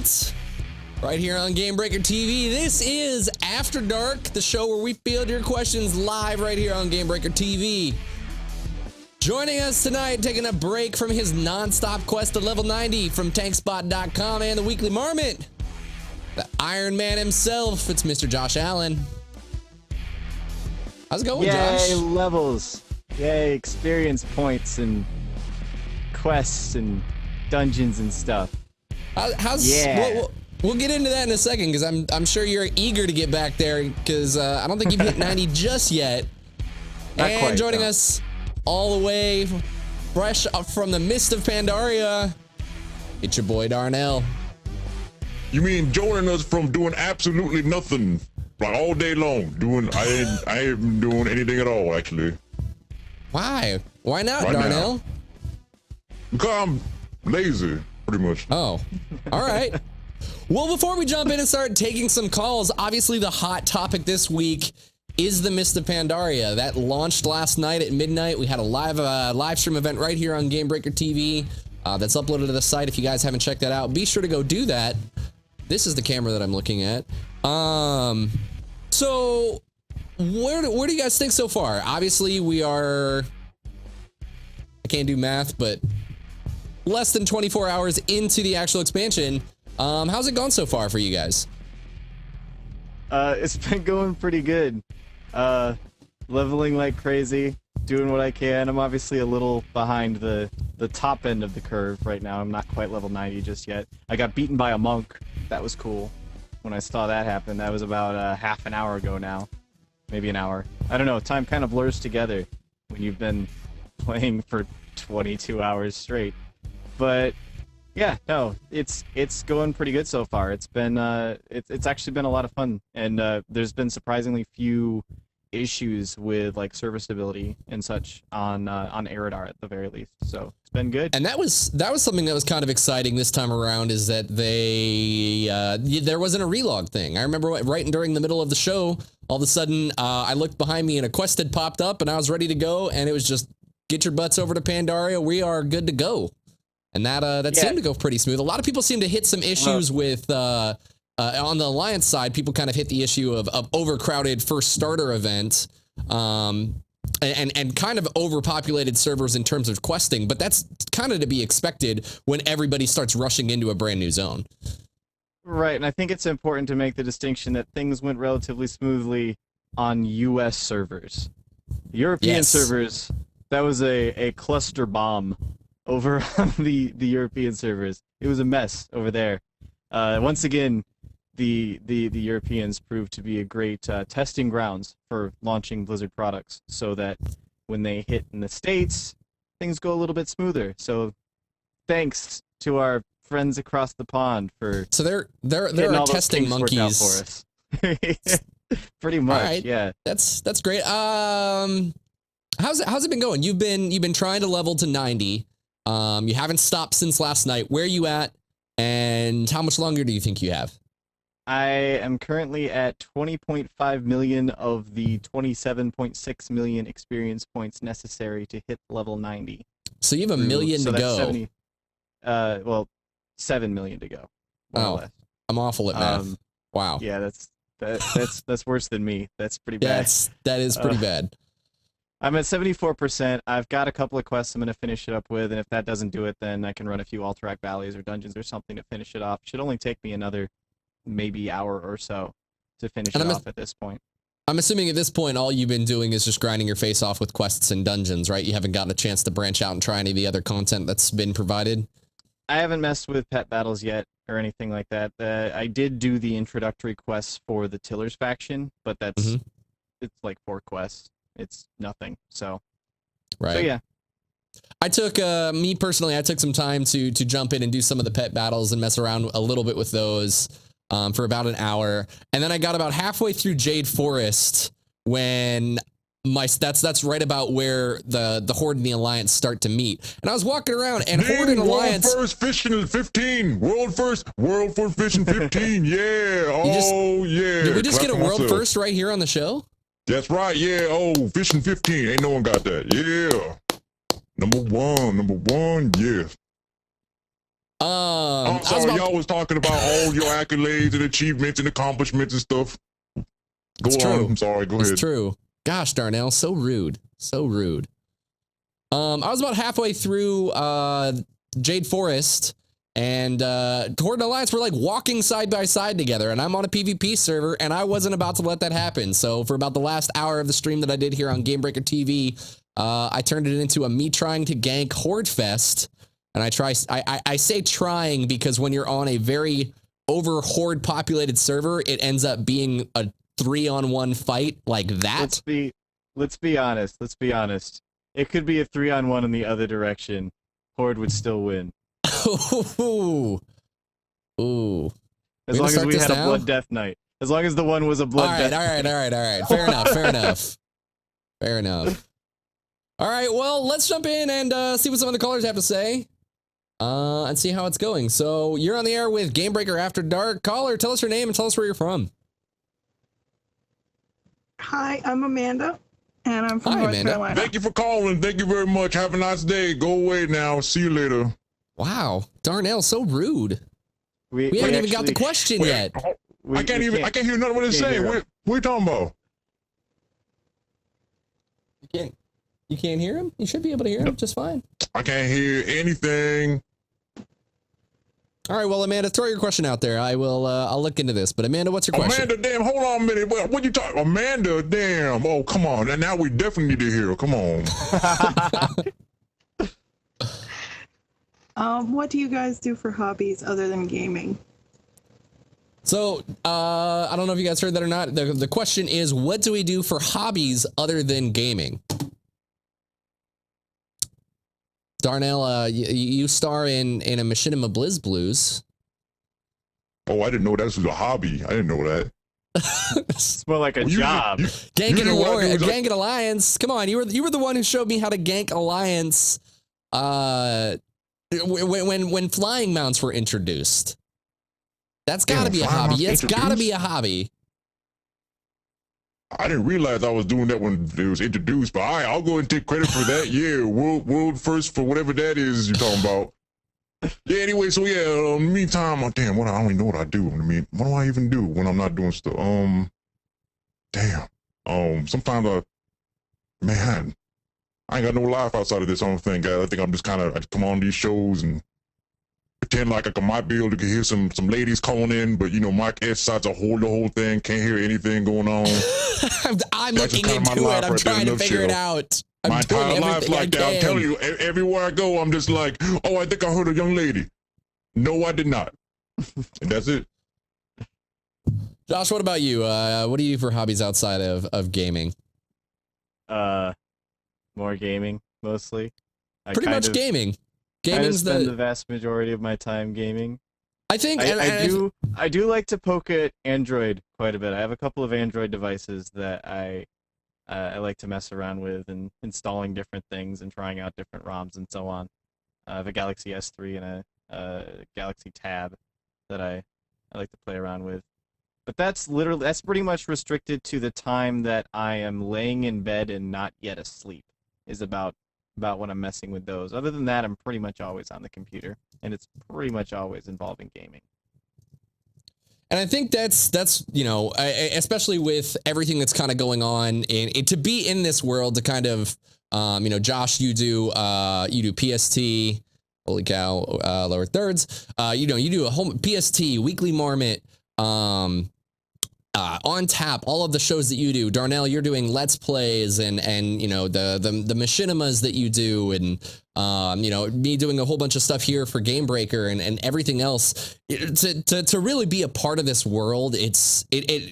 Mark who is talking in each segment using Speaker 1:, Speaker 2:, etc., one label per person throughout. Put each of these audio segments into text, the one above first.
Speaker 1: tonight, right here on Gamebreaker TV. This is After Dark, the show where we field your questions live right here on Gamebreaker TV. Joining us tonight, taking a break from his non-stop quest to level 90 from tankspot.com and the Weekly Marmot, the Iron Man himself, it's Mr. Josh Allen. How's it going, Josh?
Speaker 2: Yay, levels. Yay, experience points and quests and dungeons and stuff.
Speaker 1: We'll get into that in a second, because I'm sure you're eager to get back there, because I don't think you've hit 90 just yet.
Speaker 2: Not
Speaker 1: and
Speaker 2: quite,
Speaker 1: joining
Speaker 2: no.
Speaker 1: us all the way fresh up from the mist of Pandaria, it's your boy Darnell.
Speaker 3: You mean joining us from doing absolutely nothing, like all day long? I ain't been doing anything at all, actually.
Speaker 1: Why? Why not,
Speaker 3: Right
Speaker 1: Darnell?
Speaker 3: now. Because I'm lazy, pretty much.
Speaker 1: Oh, all right. Well, before we jump in and start taking some calls, obviously the hot topic this week is the Mist of Pandaria. That launched last night at midnight. We had a live stream event right here on Gamebreaker TV that's uploaded to the site. If you guys haven't checked that out, be sure to go do that. This is the camera that I'm looking at. So where do you guys think so far? Obviously, we are, I can't do math, but less than 24 hours into the actual expansion. How's it gone so far for you guys?
Speaker 2: It's been going pretty good. Leveling like crazy, doing what I can. I'm obviously a little behind the top end of the curve right now. I'm not quite level 90 just yet. I got beaten by a monk. That was cool. When I saw that happen, that was about half an hour ago now. Maybe an hour. I don't know, time kind of blurs together when you've been playing for 22 hours straight. But yeah, no, it's going pretty good so far. It's been it's actually been a lot of fun, and there's been surprisingly few issues with like server stability and such on Eridar at the very least. So it's been good.
Speaker 1: And that was something that was kind of exciting this time around, is that there wasn't a relog thing. I remember right during the middle of the show, all of a sudden I looked behind me and a quest had popped up and I was ready to go, and it was just, get your butts over to Pandaria, we are good to go. And that seemed to go pretty smooth. A lot of people seem to hit some issues with on the Alliance side. People kind of hit the issue of overcrowded first starter event, and kind of overpopulated servers in terms of questing. But that's kind of to be expected when everybody starts rushing into a brand new zone.
Speaker 2: Right, and I think it's important to make the distinction that things went relatively smoothly on U.S. servers. European servers, that was a cluster bomb over on the European servers. It was a mess over there. Once again, the Europeans proved to be a great testing grounds for launching Blizzard products, so that when they hit in the States, things go a little bit smoother. So thanks to our friends across the pond for
Speaker 1: there are testing monkeys
Speaker 2: for us. Pretty much,
Speaker 1: right.
Speaker 2: Yeah.
Speaker 1: That's great. How's it been going? You've been trying to level to 90. You haven't stopped since last night. Where are you at, and how much longer do you think you have?
Speaker 2: I am currently at 20.5 million of the 27.6 million experience points necessary to hit level 90.
Speaker 1: So you have a million to go.
Speaker 2: 70, 7 million to go. More or less.
Speaker 1: I'm awful at math. Wow.
Speaker 2: Yeah, that's worse than me. That's pretty bad.
Speaker 1: That is pretty bad.
Speaker 2: I'm at 74%. I've got a couple of quests I'm going to finish it up with, and if that doesn't do it, then I can run a few Alterac Valleys or dungeons or something to finish it off. Should only take me another maybe hour or so to finish it off at this point.
Speaker 1: I'm assuming at this point all you've been doing is just grinding your face off with quests and dungeons, right? You haven't gotten a chance to branch out and try any of the other content that's been provided?
Speaker 2: I haven't messed with pet battles yet or anything like that. I did do the introductory quests for the Tillers faction, but it's like 4 quests. It's nothing. So,
Speaker 1: right.
Speaker 2: So yeah.
Speaker 1: I took, me personally, I took some time to jump in and do some of the pet battles and mess around a little bit with those for about an hour. And then I got about halfway through Jade Forest when that's right about where the Horde and the Alliance start to meet. And I was walking around, and Horde and Alliance...
Speaker 3: World first fishing 15. World first fishing 15. Yeah. Yeah.
Speaker 1: Did we just get a world first right here on the show?
Speaker 3: That's right, yeah. Oh, fishing 15. Ain't no one got that. Yeah. Number one, yeah. I'm sorry, y'all was talking about all your accolades and achievements and accomplishments and stuff. Go on. I'm sorry. Go ahead.
Speaker 1: It's true. Gosh, Darnell, so rude. So rude. I was about halfway through Jade Forest, and Horde and Alliance were like walking side by side together, and I'm on a PvP server, and I wasn't about to let that happen. So for about the last hour of the stream that I did here on Gamebreaker TV, I turned it into a me trying to gank Horde Fest. And I say trying because when you're on a very over Horde populated server, it ends up being a 3-on-1 fight like that.
Speaker 2: Let's be honest. It could be a 3-on-1 in the other direction. Horde would still win.
Speaker 1: Ooh.
Speaker 2: As long as we had a blood death night. As long as the one was a blood death night.
Speaker 1: All right. Fair enough. All right, well, let's jump in and see what some of the callers have to say. And see how it's going. So you're on the air with Gamebreaker After Dark. Caller, tell us your name and tell us where you're from.
Speaker 4: Hi, I'm Amanda, and I'm from North Carolina.
Speaker 3: Thank you for calling. Thank you very much. Have a nice day. Go away now. See you later.
Speaker 1: Wow, Darnell, so rude. We haven't even got the question yet.
Speaker 3: I can't hear nothing what it's saying. What are you talking about?
Speaker 1: You can't hear him? You should be able to hear him just fine.
Speaker 3: I can't hear anything.
Speaker 1: All right, well, Amanda, throw your question out there. I'll look into this. But Amanda, what's your question?
Speaker 3: Amanda, damn, hold on a minute. What you talking? Amanda, damn. Oh, come on. And now we definitely need to hear. Come on.
Speaker 4: What do you guys do for hobbies other than gaming?
Speaker 1: So, I don't know if you guys heard that or not. The question is, what do we do for hobbies other than gaming? Darnell, you star in a Machinima Blizz Blues.
Speaker 3: Oh, I didn't know that was a hobby. I didn't know that.
Speaker 2: It's more like a job.
Speaker 1: Ganking Alliance. Come on, you were the one who showed me how to gank Alliance when flying mounts were introduced. That's got to be a hobby. It's got to be a hobby.
Speaker 3: I didn't realize I was doing that when it was introduced, but I'll go and take credit for that. Yeah, world first for whatever that is you're talking about. Yeah, anyway, so yeah, meantime, damn, I don't even know what I do. I mean, what do I even do when I'm not doing stuff? Sometimes man, I ain't got no life outside of this whole thing, guys. I think I'm just I come on these shows and pretend like I might be able to hear some ladies calling in, but you know, my side's the whole thing, can't hear anything going on.
Speaker 1: I'm looking into it. I'm trying to figure it out.
Speaker 3: My entire life like that. I'm telling you, everywhere I go, I'm just like, oh, I think I heard a young lady. No, I did not. And that's it.
Speaker 1: Josh, what about you? What do you do for hobbies outside of gaming?
Speaker 2: More gaming, mostly.
Speaker 1: Pretty much gaming.
Speaker 2: I spend the vast majority of my time gaming.
Speaker 1: I think
Speaker 2: I do like to poke at Android quite a bit. I have a couple of Android devices that I like to mess around with and installing different things and trying out different ROMs and so on. I have a Galaxy S3 and a Galaxy Tab that I like to play around with. But that's pretty much restricted to the time that I am laying in bed and not yet asleep, is about when I'm messing with those. Other than that, I'm pretty much always on the computer, and it's pretty much always involving gaming.
Speaker 1: And I think that's you know, especially with everything that's kind of going on to be in this world, to kind of you know, Josh, you do PST, holy cow, lower thirds, you know, you do a whole PST, Weekly Marmot, On Tap, all of the shows that you do. Darnell, you're doing Let's Plays and you know, the Machinimas that you do, and you know, me doing a whole bunch of stuff here for Gamebreaker and everything else. To really be a part of this world,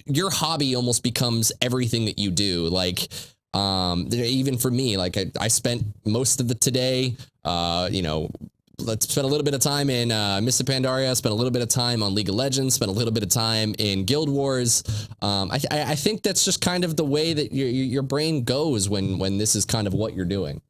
Speaker 1: your hobby almost becomes everything that you do. Like even for me, like I spent most of the today, you know, let's spend a little bit of time in Mists of Pandaria, spend a little bit of time on League of Legends, spend a little bit of time in Guild Wars. I think that's just kind of the way that your brain goes when this is kind of what you're doing.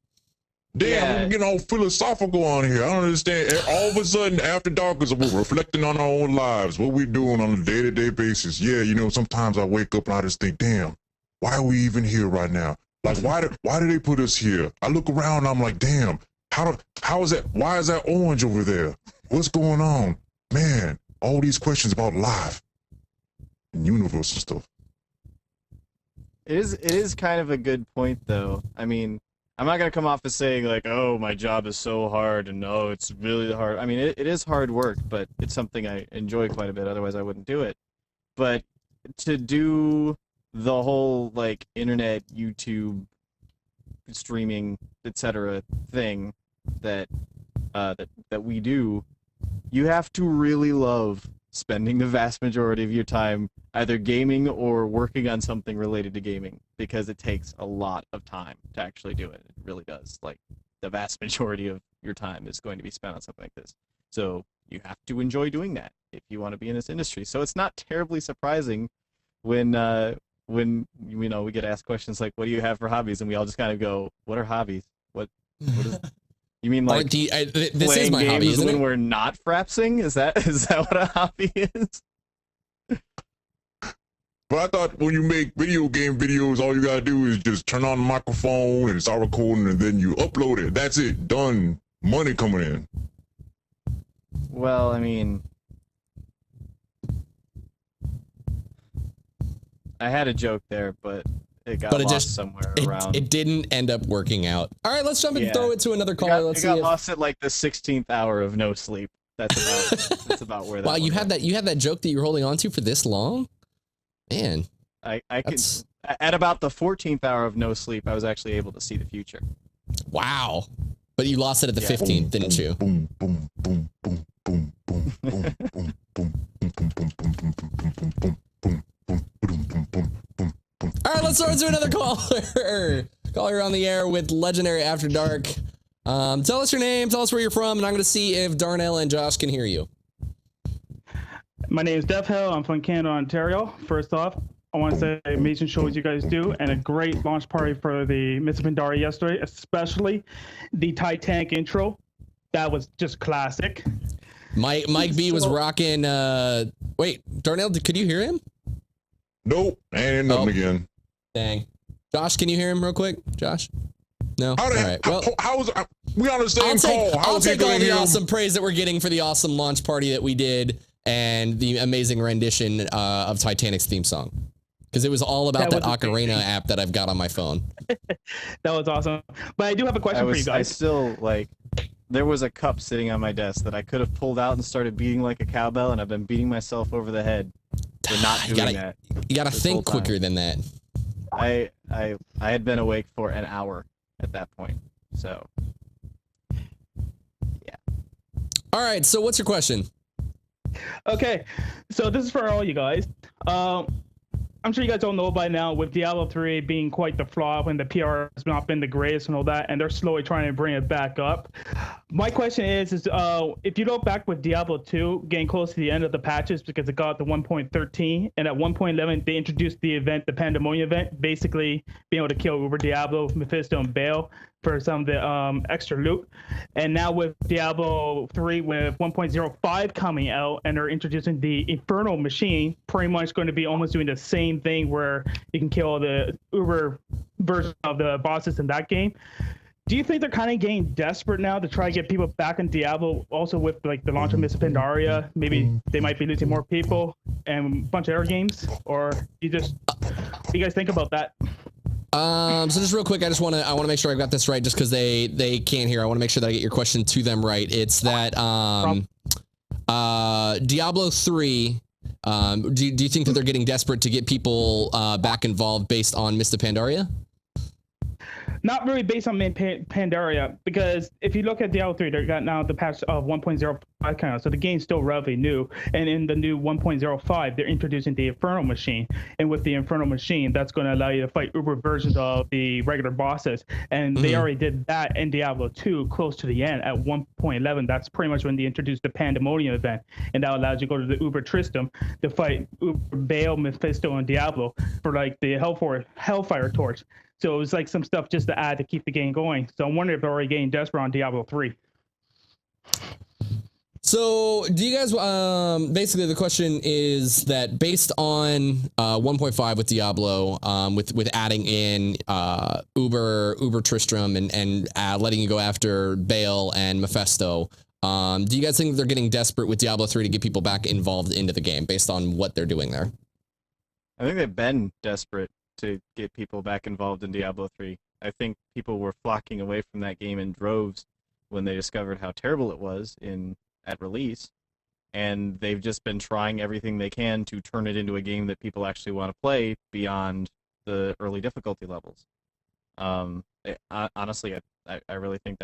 Speaker 3: Damn, we're getting all philosophical on here. I don't understand. All of a sudden, After Dark is we're reflecting on our own lives, what we're doing on a day-to-day basis. Yeah, you know, sometimes I wake up and I just think, damn, why are we even here right now? Like, why did they put us here? I look around and I'm like, damn, how is that? Why is that orange over there? what's going on? Man, all these questions about life and universe and stuff.
Speaker 2: It is kind of a good point, though. I mean, I'm not gonna come off as saying like, oh, my job is so hard and no, it's really hard. I mean, it is hard work, but it's something I enjoy quite a bit. Otherwise, I wouldn't do it. But to do the whole like internet, YouTube, streaming, etc. thing that that we do, you have to really love spending the vast majority of your time either gaming or working on something related to gaming, because it takes a lot of time to actually do it. It really does. Like, the vast majority of your time is going to be spent on something like this. So you have to enjoy doing that if you want to be in this industry. So it's not terribly surprising when you know, we get asked questions like, what do you have for hobbies? And we all just kind of go, what are hobbies? What is you mean like
Speaker 1: this is my hobby, isn't
Speaker 2: when
Speaker 1: it?
Speaker 2: we're not frapsing? Is that what a hobby is?
Speaker 3: But I thought when you make video game videos, all you gotta do is just turn on the microphone and start recording, and then you upload it. That's it. Done. Money coming in.
Speaker 2: Well, I mean, I had a joke there, but it got lost somewhere around.
Speaker 1: It didn't end up working out. All right, let's jump and throw it to another caller. Let's see.
Speaker 2: It got lost at like the 16th hour of no sleep. That's about where that.
Speaker 1: Wow, you had that joke that you were holding on to for this long, man.
Speaker 2: I could at about the 14th hour of no sleep, I was actually able to see the future.
Speaker 1: Wow, but you lost it at the 15th, didn't you?
Speaker 3: Boom, boom, boom, boom, boom, boom, boom, boom, boom, boom, boom, boom, boom, boom, boom, boom, boom.
Speaker 1: All right, let's throw it to another caller. Caller on the air with Legendary After Dark. Tell us your name, tell us where you're from, and I'm going to see if Darnell and Josh can hear you.
Speaker 5: My name is Dev Hill. I'm from Canada, Ontario. First off, I want to say amazing shows you guys do, and a great launch party for the Miss Pandaria yesterday, especially the Titanic intro. That was just classic.
Speaker 1: Mike B was rocking. Wait, Darnell, could you hear him?
Speaker 3: Nope, and nothing again.
Speaker 1: Dang. Josh, can you hear him real quick? Josh? No?
Speaker 3: All
Speaker 1: right. Well,
Speaker 3: we on the same call.
Speaker 1: I'll take all the awesome praise that we're getting for the awesome launch party that we did and the amazing rendition of Titanic's theme song. Because it was all about that Ocarina app that I've got on my phone.
Speaker 5: That was awesome. But I do have a question for you guys.
Speaker 2: I still, there was a cup sitting on my desk that I could have pulled out and started beating like a cowbell, and I've been beating myself over the head for not doing that.
Speaker 1: You gotta think quicker than that.
Speaker 2: I had been awake for an hour at that point, so yeah.
Speaker 1: All right, so what's your question?
Speaker 5: Okay, so this is for all you guys. I'm sure you guys all know by now, with Diablo 3 being quite the flop and the PR has not been the greatest and all that, and they're slowly trying to bring it back up. My question is if you look back with Diablo 2 getting close to the end of the patches because it got to 1.13, and at 1.11 they introduced the event, the Pandemonium event, basically being able to kill Uber Diablo, Mephisto, and Baal for some of the extra loot. And now with Diablo 3 with 1.05 coming out, and they're introducing the Infernal Machine, pretty much going to be almost doing the same thing where you can kill the Uber version of the bosses in that game. Do you think they're kind of getting desperate now to try to get people back in Diablo, also with like the launch of Miss Pandaria? Maybe they might be losing more people and a bunch of other games, or what do you guys think about that?
Speaker 1: So just real quick, I want to make sure I got this right, just because they can't hear. I want to make sure that I get your question to them right. It's that Diablo 3. Do you think that they're getting desperate to get people back involved based on Mr. Pandaria?
Speaker 5: Not really based on Pandaria, because if you look at Diablo 3, they got now the patch of 1.05 kind of, so the game's still relatively new. And in the new 1.05, they're introducing the Infernal Machine. And with the Infernal Machine, that's going to allow you to fight Uber versions of the regular bosses. And they already did that in Diablo 2 close to the end at 1.11. That's pretty much when they introduced the Pandemonium event. And that allows you to go to the Uber Tristram to fight Uber Baal, Mephisto, and Diablo for like the Hellfire Torch. So it was like some stuff just to add to keep the game going. So I'm wondering if they're already getting desperate on Diablo 3.
Speaker 1: So do you guys, basically the question is that based on 1.5 with Diablo, with adding in Uber Tristram and letting you go after Baal and Mephisto, Do you guys think they're getting desperate with Diablo 3 to get people back involved into the game based on what they're doing there?
Speaker 2: I think they've been desperate to get people back involved in Diablo 3. I think people were flocking away from that game in droves when they discovered how terrible it was at release, and they've just been trying everything they can to turn it into a game that people actually want to play beyond the early difficulty levels. Honestly, I really think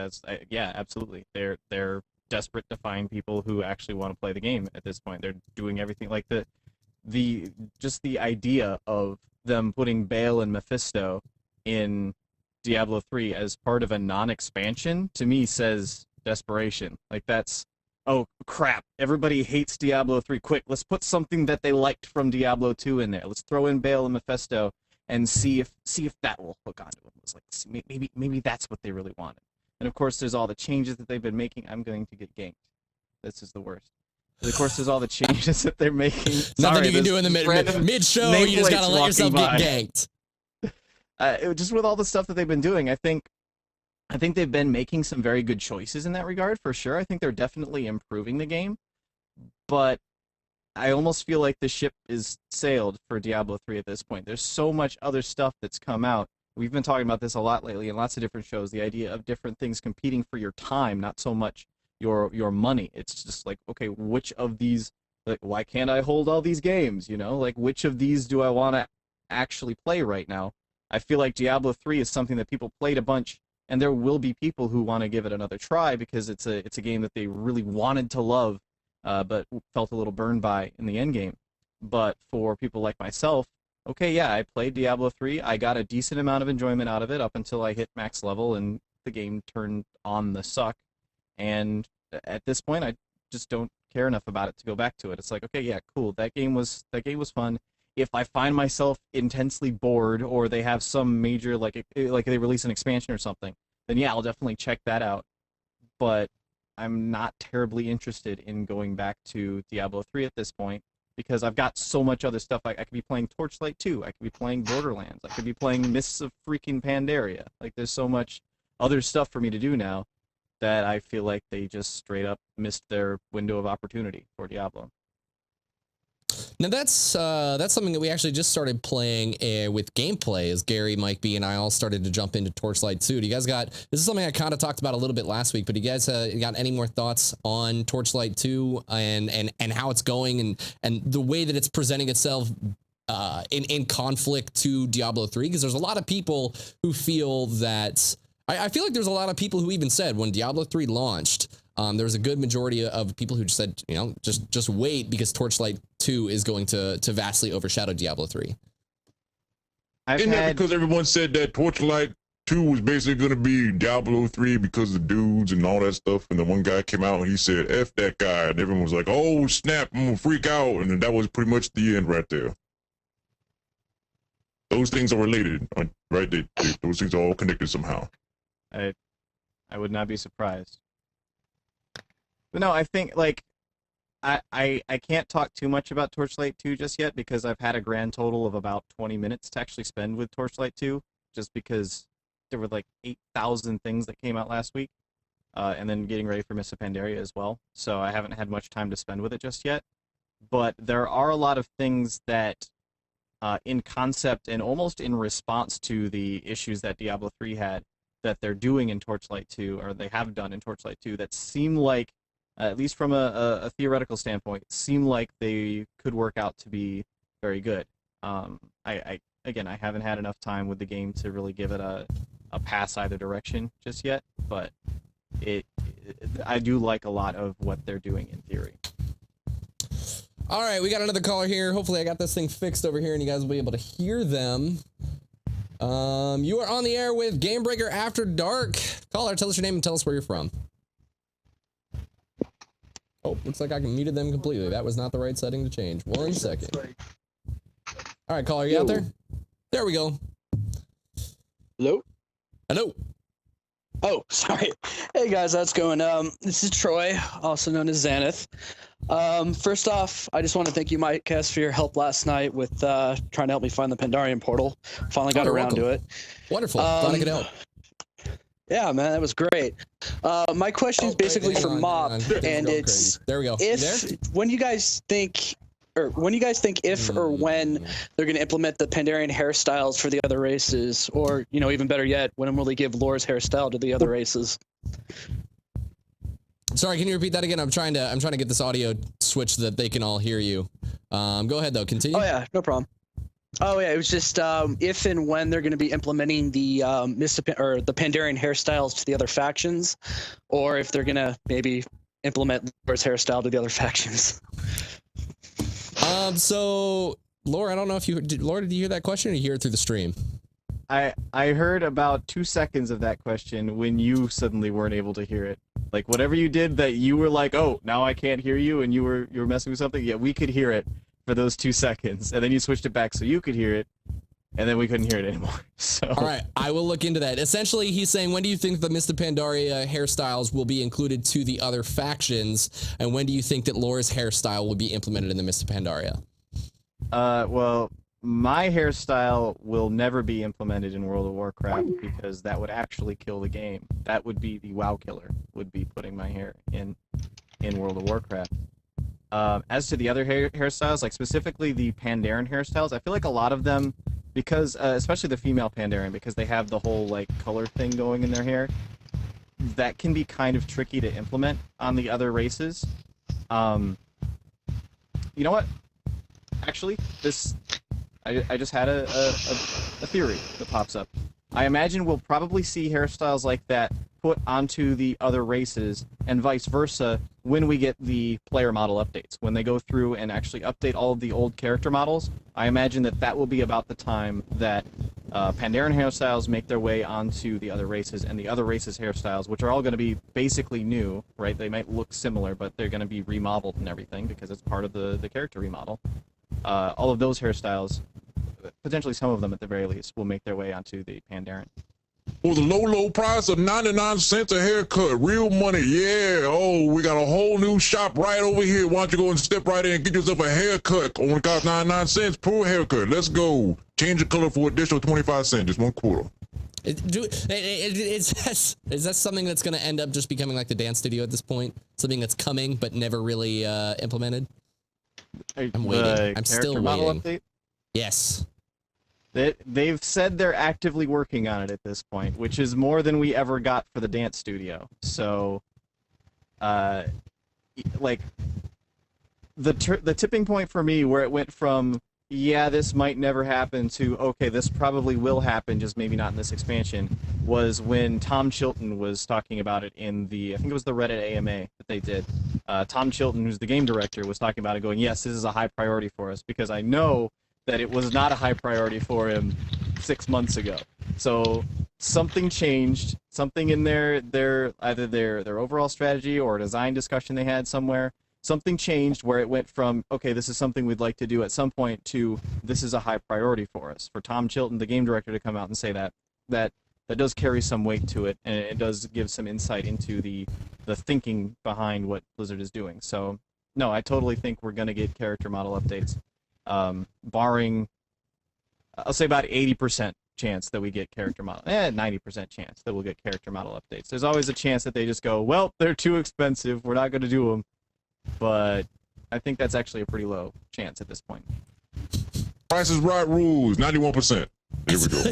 Speaker 2: yeah, absolutely. They're desperate to find people who actually want to play the game at this point. They're doing everything like just the idea of them putting Baal and Mephisto in Diablo 3 as part of a non-expansion, to me, says desperation. Like, that's, oh crap, everybody hates Diablo 3. Quick, let's put something that they liked from Diablo 2 in there. Let's throw in Baal and Mephisto and see if that will hook onto them. It's like, maybe that's what they really wanted. And of course, there's all the changes that they've been making. I'm going to get ganked. This is the worst. But of course, there's all the changes that they're making.
Speaker 1: Nothing you can do in the mid-show. You just gotta let yourself get ganked.
Speaker 2: Just with all the stuff that they've been doing, I think they've been making some very good choices in that regard, for sure. I think they're definitely improving the game. But I almost feel like the ship is sailed for Diablo 3 at this point. There's so much other stuff that's come out. We've been talking about this a lot lately in lots of different shows, the idea of different things competing for your time, not so much your money. It's just like, okay, which of these, like, why can't I hold all these games, you know? Like, which of these do I want to actually play right now? I feel like Diablo 3 is something that people played a bunch, and there will be people who want to give it another try because it's a game that they really wanted to love, but felt a little burned by in the end game. But for people like myself, okay, yeah, I played Diablo 3. I got a decent amount of enjoyment out of it up until I hit max level and the game turned on the suck. And at this point, I just don't care enough about it to go back to it. It's like, okay, yeah, cool. That game was fun. If I find myself intensely bored, or they have some major, like they release an expansion or something, then yeah, I'll definitely check that out. But I'm not terribly interested in going back to Diablo 3 at this point, because I've got so much other stuff. I could be playing Torchlight 2. I could be playing Borderlands. I could be playing Mists of freaking Pandaria. Like, there's so much other stuff for me to do now that I feel like they just straight up missed their window of opportunity for Diablo.
Speaker 1: Now that's something that we actually just started playing with gameplay, as Gary, Mike B, and I all started to jump into Torchlight 2. Do you guys this is something I kind of talked about a little bit last week, but do you guys got any more thoughts on Torchlight 2 and how it's going and the way that it's presenting itself in conflict to Diablo 3? Because there's a lot of people who feel that, I feel like there's a lot of people who even said when Diablo 3 launched, there was a good majority of people who just said, you know, just wait, because Torchlight 2 is going to vastly overshadow Diablo 3.
Speaker 3: Isn't that because everyone said that Torchlight 2 was basically going to be Diablo 3 because of dudes and all that stuff, and then one guy came out and he said, F that guy, and everyone was like, oh, snap, I'm going to freak out, and then that was pretty much the end right there. Those things are related, right? Those things are all connected somehow.
Speaker 2: I would not be surprised. But no, I think, like, I can't talk too much about Torchlight 2 just yet, because I've had a grand total of about 20 minutes to actually spend with Torchlight 2, just because there were like 8,000 things that came out last week, and then getting ready for Mists of Pandaria as well, so I haven't had much time to spend with it just yet. But there are a lot of things that, in concept and almost in response to the issues that Diablo 3 had, that they're doing in Torchlight 2, or they have done in Torchlight 2, that seem like, at least from a theoretical standpoint, seem like they could work out to be very good. I haven't had enough time with the game to really give it a pass either direction just yet, but I do like a lot of what they're doing in theory.
Speaker 1: All right, we got another caller here. Hopefully I got this thing fixed over here and you guys will be able to hear them. You are on the air with Gamebreaker After Dark. Caller, tell us your name and tell us where you're from. Oh, looks like I muted them completely. That was not the right setting to change. 1 second. All right, caller, you out there? There we go.
Speaker 6: Hello?
Speaker 1: Hello.
Speaker 6: Oh, sorry. Hey guys, how's it going? This is Troy, also known as Xanath. First off, I just want to thank you, Mike Kess, for your help last night with trying to help me find the Pandarian portal. Finally got around to it.
Speaker 1: Wonderful. Glad I could help.
Speaker 6: Yeah, man, that was great. My question is basically for Mop, and it's
Speaker 1: there we go.
Speaker 6: when you guys think, if or when they're going to implement the Pandarian hairstyles for the other races, or even better yet, when will they give Lore's hairstyle to the other races?
Speaker 1: Sorry, can you repeat that again? I'm trying to get this audio switched so that they can all hear you. Go ahead though. Continue.
Speaker 6: Oh yeah, no problem. Oh yeah, it was just if and when they're going to be implementing the the Pandarian hairstyles to the other factions, or if they're going to maybe implement Lore's hairstyle to the other factions.
Speaker 1: So Laura, I don't know if Laura, did you hear that question, or did you hear it through the stream?
Speaker 2: I heard about 2 seconds of that question when you suddenly weren't able to hear it. Like whatever you did that you were like, oh, now I can't hear you, and you were messing with something. Yeah, we could hear it for those 2 seconds, and then you switched it back so you could hear it, and then we couldn't hear it anymore. So.
Speaker 1: All right, I will look into that. Essentially, he's saying, when do you think the Mr. Pandaria hairstyles will be included to the other factions, and when do you think that Lore's hairstyle will be implemented in the Mr. Pandaria?
Speaker 2: Well, my hairstyle will never be implemented in World of Warcraft because that would actually kill the game. That would be the WoW killer, would be putting my hair in World of Warcraft. As to the other hairstyles, like specifically the Pandaren hairstyles, I feel like a lot of them, because especially the female Pandaren, because they have the whole like color thing going in their hair, that can be kind of tricky to implement on the other races. You know what? Actually, I just had a theory that pops up. I imagine we'll probably see hairstyles like that put onto the other races, and vice versa, when we get the player model updates. When they go through and actually update all of the old character models, I imagine that will be about the time that Pandaren hairstyles make their way onto the other races, and the other races' hairstyles, which are all going to be basically new, right? They might look similar, but they're going to be remodeled and everything, because it's part of the character remodel. All of those hairstyles, potentially some of them at the very least, will make their way onto the Pandaren.
Speaker 3: For the low price of 99 cents a haircut, real money, yeah. Oh, we got a whole new shop right over here. Why don't you go and step right in and get yourself a haircut? Only cost 99 cents per haircut. Let's go. Change the color for additional 25 cents, just $1/4.
Speaker 1: Is that something that's going to end up just becoming like the dance studio at this point? Something that's coming but never really implemented? I'm waiting. I'm still waiting. Update? Yes.
Speaker 2: They've said they're actively working on it at this point, which is more than we ever got for the dance studio. So, like, the tipping point for me where it went from, yeah, this might never happen, to, okay, this probably will happen, just maybe not in this expansion, was when Tom Chilton was talking about it in I think it was the Reddit AMA that they did. Tom Chilton, who's the game director, was talking about it, going, yes, this is a high priority for us, because I know that it was not a high priority for him 6 months ago. So something changed, something in either their overall strategy or a design discussion they had somewhere. Something changed where it went from, okay, this is something we'd like to do at some point, to this is a high priority for us. For Tom Chilton, the game director, to come out and say that does carry some weight to it, and it does give some insight into the thinking behind what Blizzard is doing. So, no, I totally think we're going to get character model updates. Barring, I'll say about 80% chance that we get character model, 90% chance that we'll get character model updates. There's always a chance that they just go, well, they're too expensive, we're not going to do them. But I think that's actually a pretty low chance at this point.
Speaker 3: Price is Right rules, 91%. Here we go.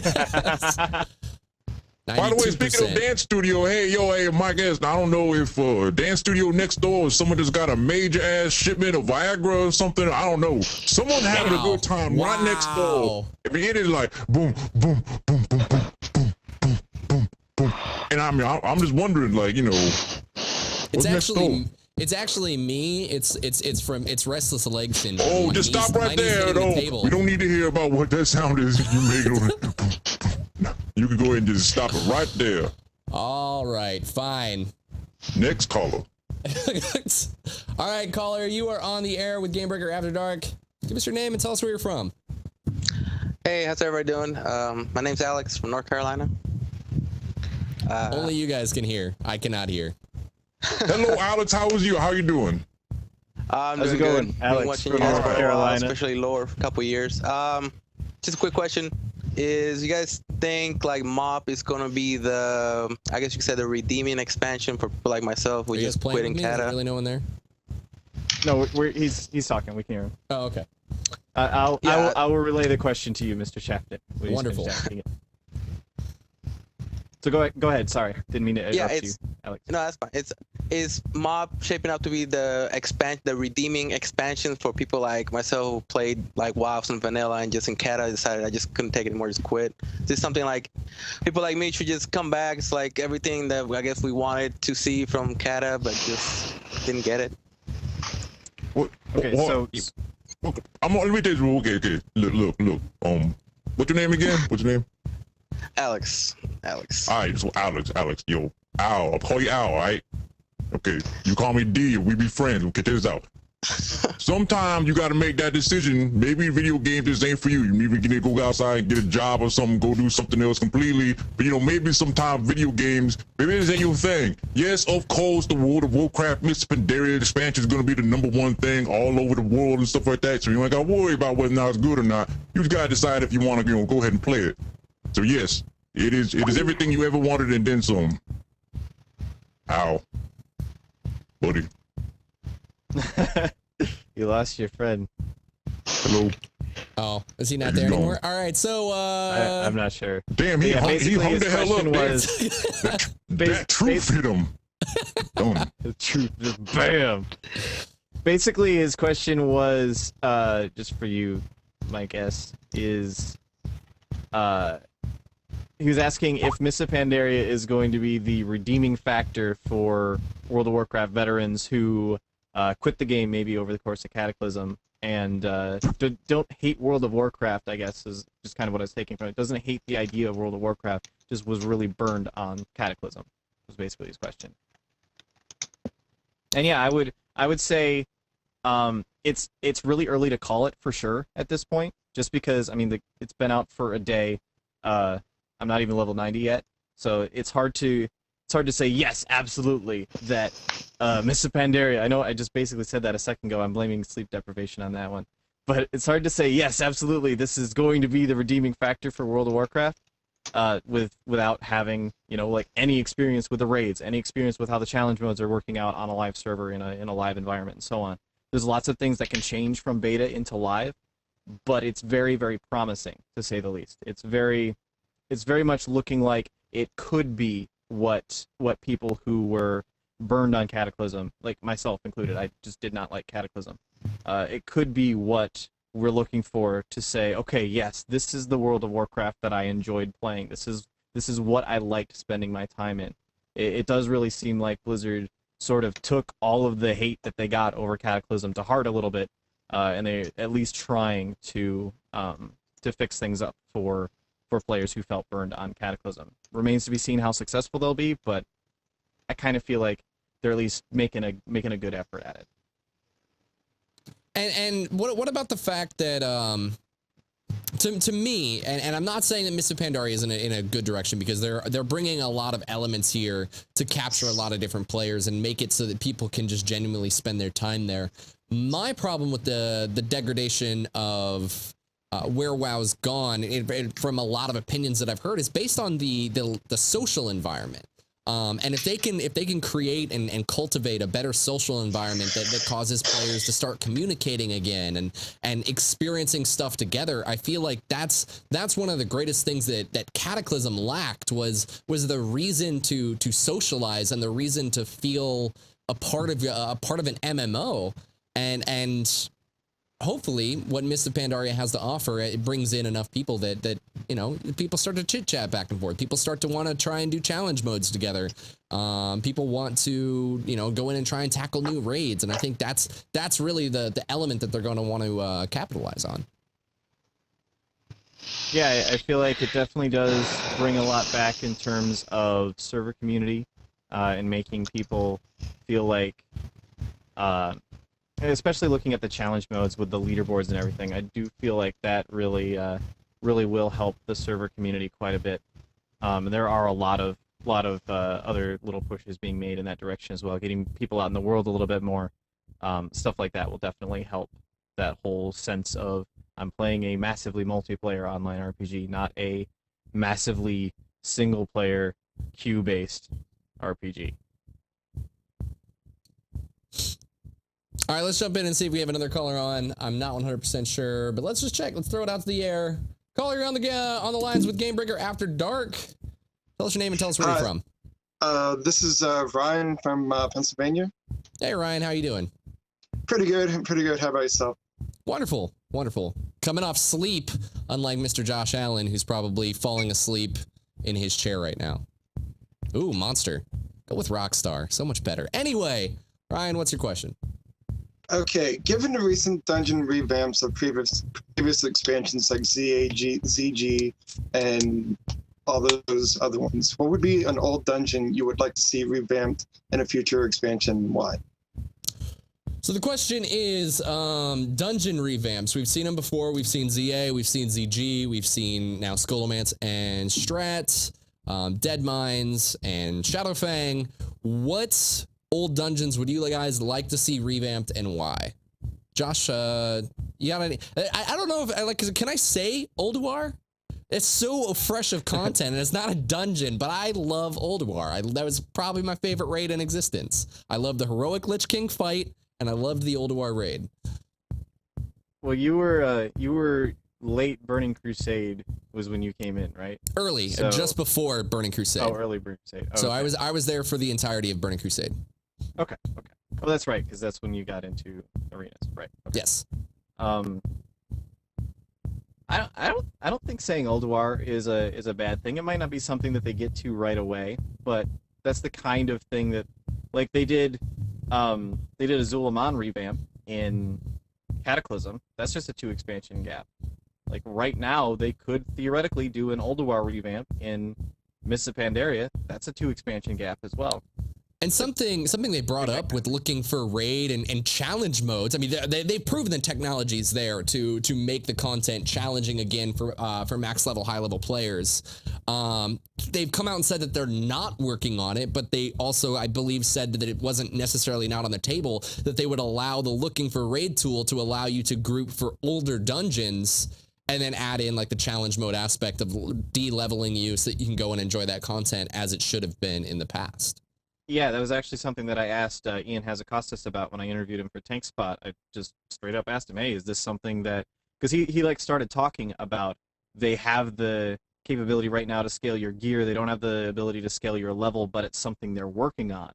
Speaker 3: By the way, speaking of dance studio, hey, Mike S, I don't know if dance studio next door, someone just got a major ass shipment of Viagra or something. I don't know. Someone having a good time right next door. If you hear it, like boom, boom, boom, boom, boom, boom, boom, boom, boom. And I mean, I'm just wondering, like,
Speaker 1: it's actually me. It's restless leg syndrome.
Speaker 3: Oh, just stop right there, though. We don't need to hear about what that sound is you make on it. You can go ahead and just stop it right there.
Speaker 1: All right, fine.
Speaker 3: Next caller.
Speaker 1: All right, caller, you are on the air with Gamebreaker After Dark. Give us your name and tell us where you're from.
Speaker 7: Hey, how's everybody doing? My name's Alex from North Carolina.
Speaker 1: Only you guys can hear. I cannot hear.
Speaker 3: Hello, Alex. How are you doing?
Speaker 7: How's it going,
Speaker 2: good. Alex
Speaker 7: watching
Speaker 2: from
Speaker 7: you guys
Speaker 2: North
Speaker 7: for
Speaker 2: Carolina.
Speaker 7: especially Lore for a couple years. Just a quick question: is you guys think like MOP is gonna be the, I guess you could say, the redeeming expansion for people like myself who
Speaker 1: Are you guys
Speaker 7: just
Speaker 1: playing
Speaker 7: quit
Speaker 1: with
Speaker 7: in
Speaker 1: me? Is there
Speaker 7: Kata?
Speaker 1: really no one there?
Speaker 2: No, he's talking. We can hear him.
Speaker 1: Oh, okay.
Speaker 2: I will relay the question to you, Mr. Chapman. when he's
Speaker 1: Wonderful.
Speaker 2: finished asking it. So go ahead. Sorry, didn't mean to interrupt you, Alex.
Speaker 7: No, that's fine. Is MOP shaping up to be the redeeming expansion for people like myself who played like WoW and vanilla and just in Kata decided I just couldn't take it anymore, just quit? Is this something like people like me should just come back? It's like everything that I guess we wanted to see from Kata, but just didn't get it.
Speaker 2: Okay, so
Speaker 3: let me tell you. Okay. Look. What's your name again? What's your name?
Speaker 7: Alex.
Speaker 3: All right, so Alex. Yo, Al. I'll call you Al. All right. Okay. You call me D. We be friends. Okay, check this out. Sometimes you got to make that decision. Maybe video games just ain't for you. You need to go outside and get a job or something, go do something else completely. But maybe sometimes video games, maybe this ain't your thing. Yes, of course, the World of Warcraft Mists of Pandaria expansion is going to be the #1 thing all over the world and stuff like that. So you ain't got to worry about whether or not it's good or not. You just got to decide if you want to go ahead and play it. So yes, it is everything you ever wanted and then some. Ow. Buddy.
Speaker 2: You lost your friend.
Speaker 3: Hello.
Speaker 1: Oh, is he not there anymore? All right, so
Speaker 2: I'm not sure.
Speaker 3: Damn, he hung the hell up.
Speaker 2: That
Speaker 3: truth hit him.
Speaker 2: The truth just bam. Basically, his question was, just for you, my guess, is, he was asking if Mists of Pandaria is going to be the redeeming factor for World of Warcraft veterans who quit the game maybe over the course of Cataclysm and don't hate World of Warcraft, I guess, is just kind of what I was taking from it. Doesn't hate the idea of World of Warcraft, just was really burned on Cataclysm, was basically his question. And yeah, I would say it's really early to call it for sure at this point, just because, I mean, it's been out for a day. I'm not even level 90 yet, so it's hard to say yes, absolutely, that Mists of Pandaria. I know I just basically said that a second ago. I'm blaming sleep deprivation on that one, but it's hard to say yes, absolutely. This is going to be the redeeming factor for World of Warcraft, without having like any experience with the raids, any experience with how the challenge modes are working out on a live server in a live environment, and so on. There's lots of things that can change from beta into live, but it's very, very promising to say the least. It's very much looking like it could be what people who were burned on Cataclysm, like myself included, I just did not like Cataclysm. It could be what we're looking for to say, okay, yes, this is the World of Warcraft that I enjoyed playing. This is what I liked spending my time in. It does really seem like Blizzard sort of took all of the hate that they got over Cataclysm to heart a little bit, and they're at least trying to fix things up for players who felt burned on Cataclysm. Remains to be seen how successful they'll be, but I kind of feel like they're at least making a good effort at it.
Speaker 1: And what about the fact that to me, and I'm not saying that Mists of Pandaria is in a good direction, because they're bringing a lot of elements here to capture a lot of different players and make it so that people can just genuinely spend their time there. My problem with the degradation of where WoW's gone, from a lot of opinions that I've heard, is based on the social environment. And if they can create and cultivate a better social environment that causes players to start communicating again and experiencing stuff together, I feel like that's one of the greatest things that Cataclysm lacked, was the reason to socialize and the reason to feel a part of an MMO, and hopefully what Mists of Pandaria has to offer, it brings in enough people that people start to chit chat back and forth. People start to want to try and do challenge modes together. People want to go in and try and tackle new raids, and I think that's really the element that they're going to want to capitalize on.
Speaker 2: Yeah, I feel like it definitely does bring a lot back in terms of server community, and making people feel like, especially looking at the challenge modes with the leaderboards and everything, I do feel like that really will help the server community quite a bit. And there are a lot of other little pushes being made in that direction as well, getting people out in the world a little bit more. Stuff like that will definitely help that whole sense of, I'm playing a massively multiplayer online RPG, not a massively single player queue based RPG.
Speaker 1: All right, let's jump in and see if we have another caller on. I'm not 100% sure, but let's just check. Let's throw it out to the air. Caller, you're on the lines with Gamebreaker After Dark. Tell us your name and tell us where you're from.
Speaker 8: This is Ryan from Pennsylvania.
Speaker 1: Hey, Ryan, how you doing?
Speaker 8: Pretty good. How about yourself?
Speaker 1: Wonderful, wonderful. Coming off sleep, unlike Mr. Josh Allen, who's probably falling asleep in his chair right now. Ooh, Monster. Go with Rockstar. So much better. Anyway, Ryan, what's your question?
Speaker 8: Okay, given the recent dungeon revamps of previous expansions like ZAG, ZG, and all those other ones, what would be an old dungeon you would like to see revamped in a future expansion? Why?
Speaker 1: So the question is dungeon revamps. We've seen them before. We've seen ZA, we've seen ZG, we've seen now Skullomance and Strat, Dead Mines and Shadowfang. What old dungeons would you guys like to see revamped and why? Josh, you got any? I don't know if can I say Ulduar? It's so fresh of content, and it's not a dungeon, but I love Ulduar. That was probably my favorite raid in existence. I love the heroic Lich King fight, and I loved the Ulduar raid.
Speaker 2: Well, you were late Burning Crusade was when you came in, right?
Speaker 1: Early,
Speaker 2: So-
Speaker 1: just before Burning Crusade.
Speaker 2: Oh, early Burning Crusade. Oh,
Speaker 1: So
Speaker 2: okay.
Speaker 1: I was there for the entirety of Burning Crusade.
Speaker 2: Okay. Well, that's right, because that's when you got into arenas, right? Okay.
Speaker 1: Yes.
Speaker 2: I don't think saying Ulduar is a bad thing. It might not be something that they get to right away, but that's the kind of thing that, like they did a Zulaman revamp in Cataclysm. That's just a 2 expansion gap. Like right now, they could theoretically do an Ulduar revamp in Mists of Pandaria. That's a 2 expansion gap as well.
Speaker 1: And something they brought up with looking for raid and challenge modes. I mean, they've proven the technology's there to make the content challenging again for max level, high level players. They've come out and said that they're not working on it, but they also, I believe, said that it wasn't necessarily not on the table, that they would allow the looking for raid tool to allow you to group for older dungeons and then add in like the challenge mode aspect of de-leveling you so that you can go and enjoy that content as it should have been in the past.
Speaker 2: Yeah, that was actually something that I asked Ian Hazakostas about when I interviewed him for Tank Spot. I just straight up asked him, hey, is this something that... Because he like started talking about they have the capability right now to scale your gear. They don't have the ability to scale your level, but it's something they're working on.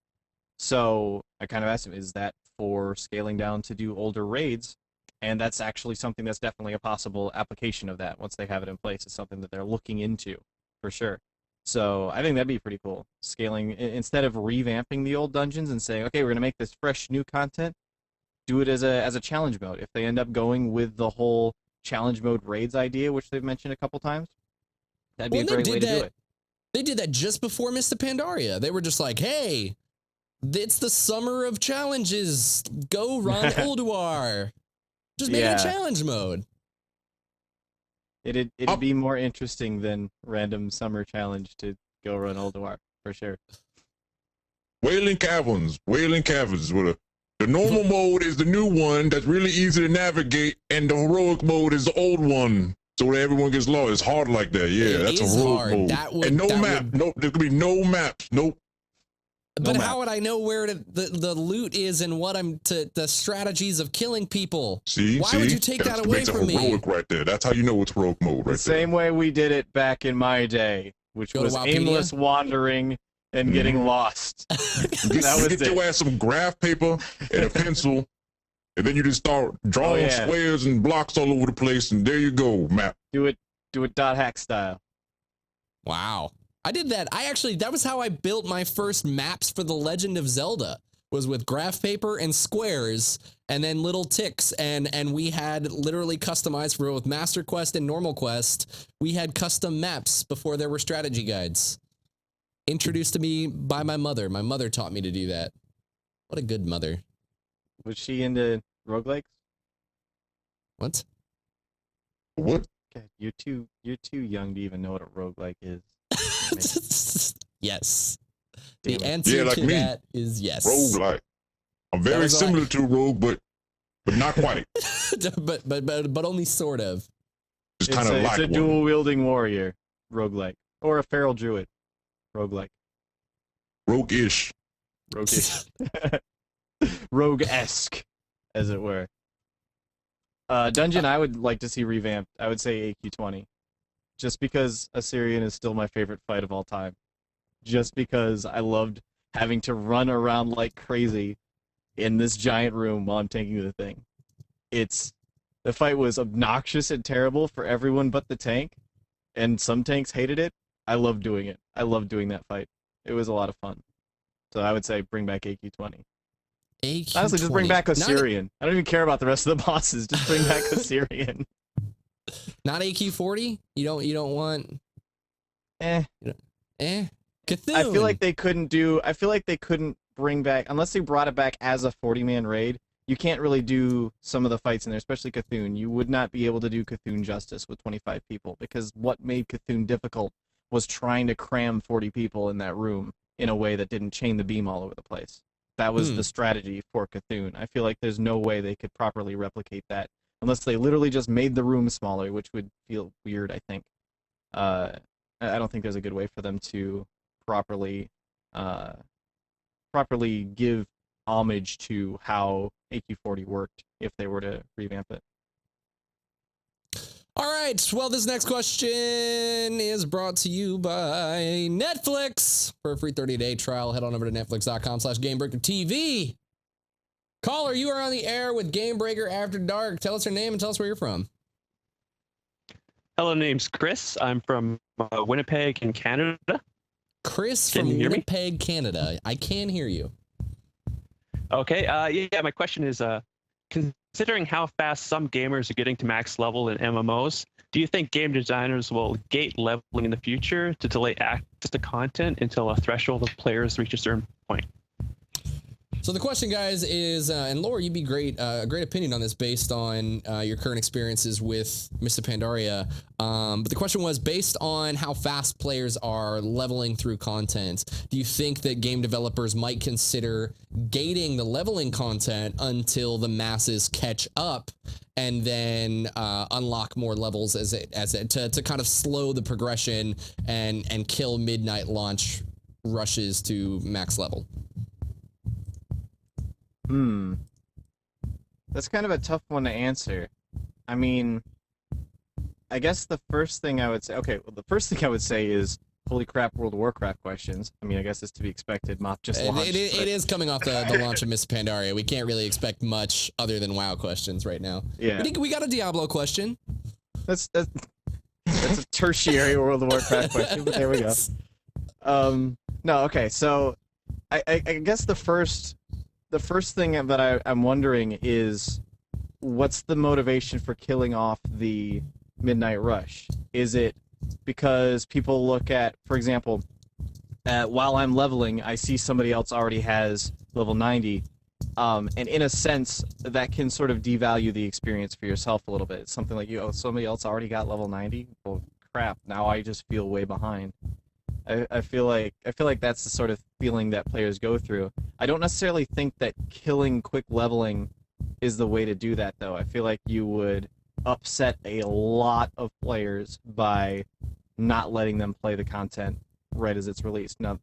Speaker 2: So I kind of asked him, is that for scaling down to do older raids? And that's actually something that's definitely a possible application of that. Once they have it in place, it's something that they're looking into, for sure. So I think that'd be pretty cool. Scaling, instead of revamping the old dungeons and saying, okay, we're gonna make this fresh new content, do it as a challenge mode. If they end up going with the whole challenge mode raids idea, which they've mentioned a couple times, that'd be a great way to do it.
Speaker 1: They did that just before Mists of Pandaria. They were just like, hey, it's the summer of challenges. Go run Ulduar. Just make it a challenge mode.
Speaker 2: It'd be more interesting than random summer challenge to go run Ulduar, for sure.
Speaker 3: Wailing Caverns is what the normal mode is the new one that's really easy to navigate, and the heroic mode is the old one. So that everyone gets lost. It's hard like that. Yeah, that's a heroic mode. And no map. Nope, there could be no maps. Nope.
Speaker 1: But how would I know where the loot is and what the strategies of killing people? Why would you take that away from me?
Speaker 3: That's heroic right there. That's how you know it's heroic mode right there.
Speaker 2: The same way we did it back in my day, which was aimless wandering and getting lost.
Speaker 3: Get your ass some graph paper and a pencil, and then you just start drawing squares and blocks all over the place, and there you go, map.
Speaker 2: Do it .hack style.
Speaker 1: Wow. I did that. That was how I built my first maps for The Legend of Zelda, was with graph paper and squares and then little ticks. And we had literally customized for both Master Quest and Normal Quest. We had custom maps before there were strategy guides. Introduced to me by my mother. My mother taught me to do that. What a good mother.
Speaker 2: Was she into roguelikes?
Speaker 1: What?
Speaker 3: What?
Speaker 2: God, you're too young to even know what a roguelike is.
Speaker 1: Yes. The answer to that is yes.
Speaker 3: Roguelike. I'm very similar to a rogue, but not quite.
Speaker 1: but only sort of.
Speaker 3: Just kind of like
Speaker 2: it's a dual wielding warrior. roguelike. Or a feral druid roguelike.
Speaker 3: Rogue-ish.
Speaker 2: Rogue-ish. Rogue-esque, as it were. Dungeon I would like to see revamped. I would say AQ20. Just because Assyrian is still my favorite fight of all time. Just because I loved having to run around like crazy in this giant room while I'm tanking the thing. The fight was obnoxious and terrible for everyone but the tank, and some tanks hated it. I loved doing it. I loved doing that fight. It was a lot of fun. So I would say bring back AQ20.
Speaker 1: AQ20.
Speaker 2: Honestly, just bring back Assyrian. I don't even care about the rest of the bosses. Just bring back Assyrian.
Speaker 1: Not AQ40? You don't want Cthulhu.
Speaker 2: I feel like they couldn't bring back, unless they brought it back as a 40-man raid, you can't really do some of the fights in there, especially Cthulhu. You would not be able to do Cthulhu justice with 25 people, because what made Cthulhu difficult was trying to cram 40 people in that room in a way that didn't chain the beam all over the place. That was the strategy for Cthulhu. I feel like there's no way they could properly replicate that unless they literally just made the room smaller, which would feel weird, I think. I don't think there's a good way for them to properly give homage to how AQ40 worked if they were to revamp it.
Speaker 1: All right. Well, this next question is brought to you by Netflix. For a free 30-day trial, head on over to netflix.com/GameBreakerTV. Caller, you are on the air with Gamebreaker After Dark. Tell us your name and tell us where you're from.
Speaker 9: Hello, name's Chris. I'm from Winnipeg in Canada.
Speaker 1: Chris from Winnipeg, Canada. I can hear you.
Speaker 9: Okay. Yeah, my question is, considering how fast some gamers are getting to max level in MMOs, do you think game designers will gate leveling in the future to delay access to content until a threshold of players reach a certain point?
Speaker 1: So the question, guys, is, and Laura, you'd be great opinion on this based on your current experiences with Mr. Pandaria. But the question was, based on how fast players are leveling through content, do you think that game developers might consider gating the leveling content until the masses catch up, and then unlock more levels to kind of slow the progression and kill midnight launch rushes to max level?
Speaker 2: That's kind of a tough one to answer. I mean, I guess the first thing I would say, is, holy crap, World of Warcraft questions. I mean, I guess it's to be expected. Mop just launched.
Speaker 1: It is coming off the launch of Miss Pandaria. We can't really expect much other than WoW questions right now.
Speaker 2: Yeah.
Speaker 1: We got a Diablo question.
Speaker 2: That's a tertiary World of Warcraft question, but there we go. No, okay, so I guess the first thing that I'm wondering is, what's the motivation for killing off the Midnight Rush? Is it because people look at, for example, while I'm leveling, I see somebody else already has level 90, and in a sense, that can sort of devalue the experience for yourself a little bit. It's something like, somebody else already got level 90? Well, crap, now I just feel way behind. I feel like that's the sort of feeling that players go through. I don't necessarily think that killing quick leveling is the way to do that, though. I feel like you would upset a lot of players by not letting them play the content right as it's released. Now,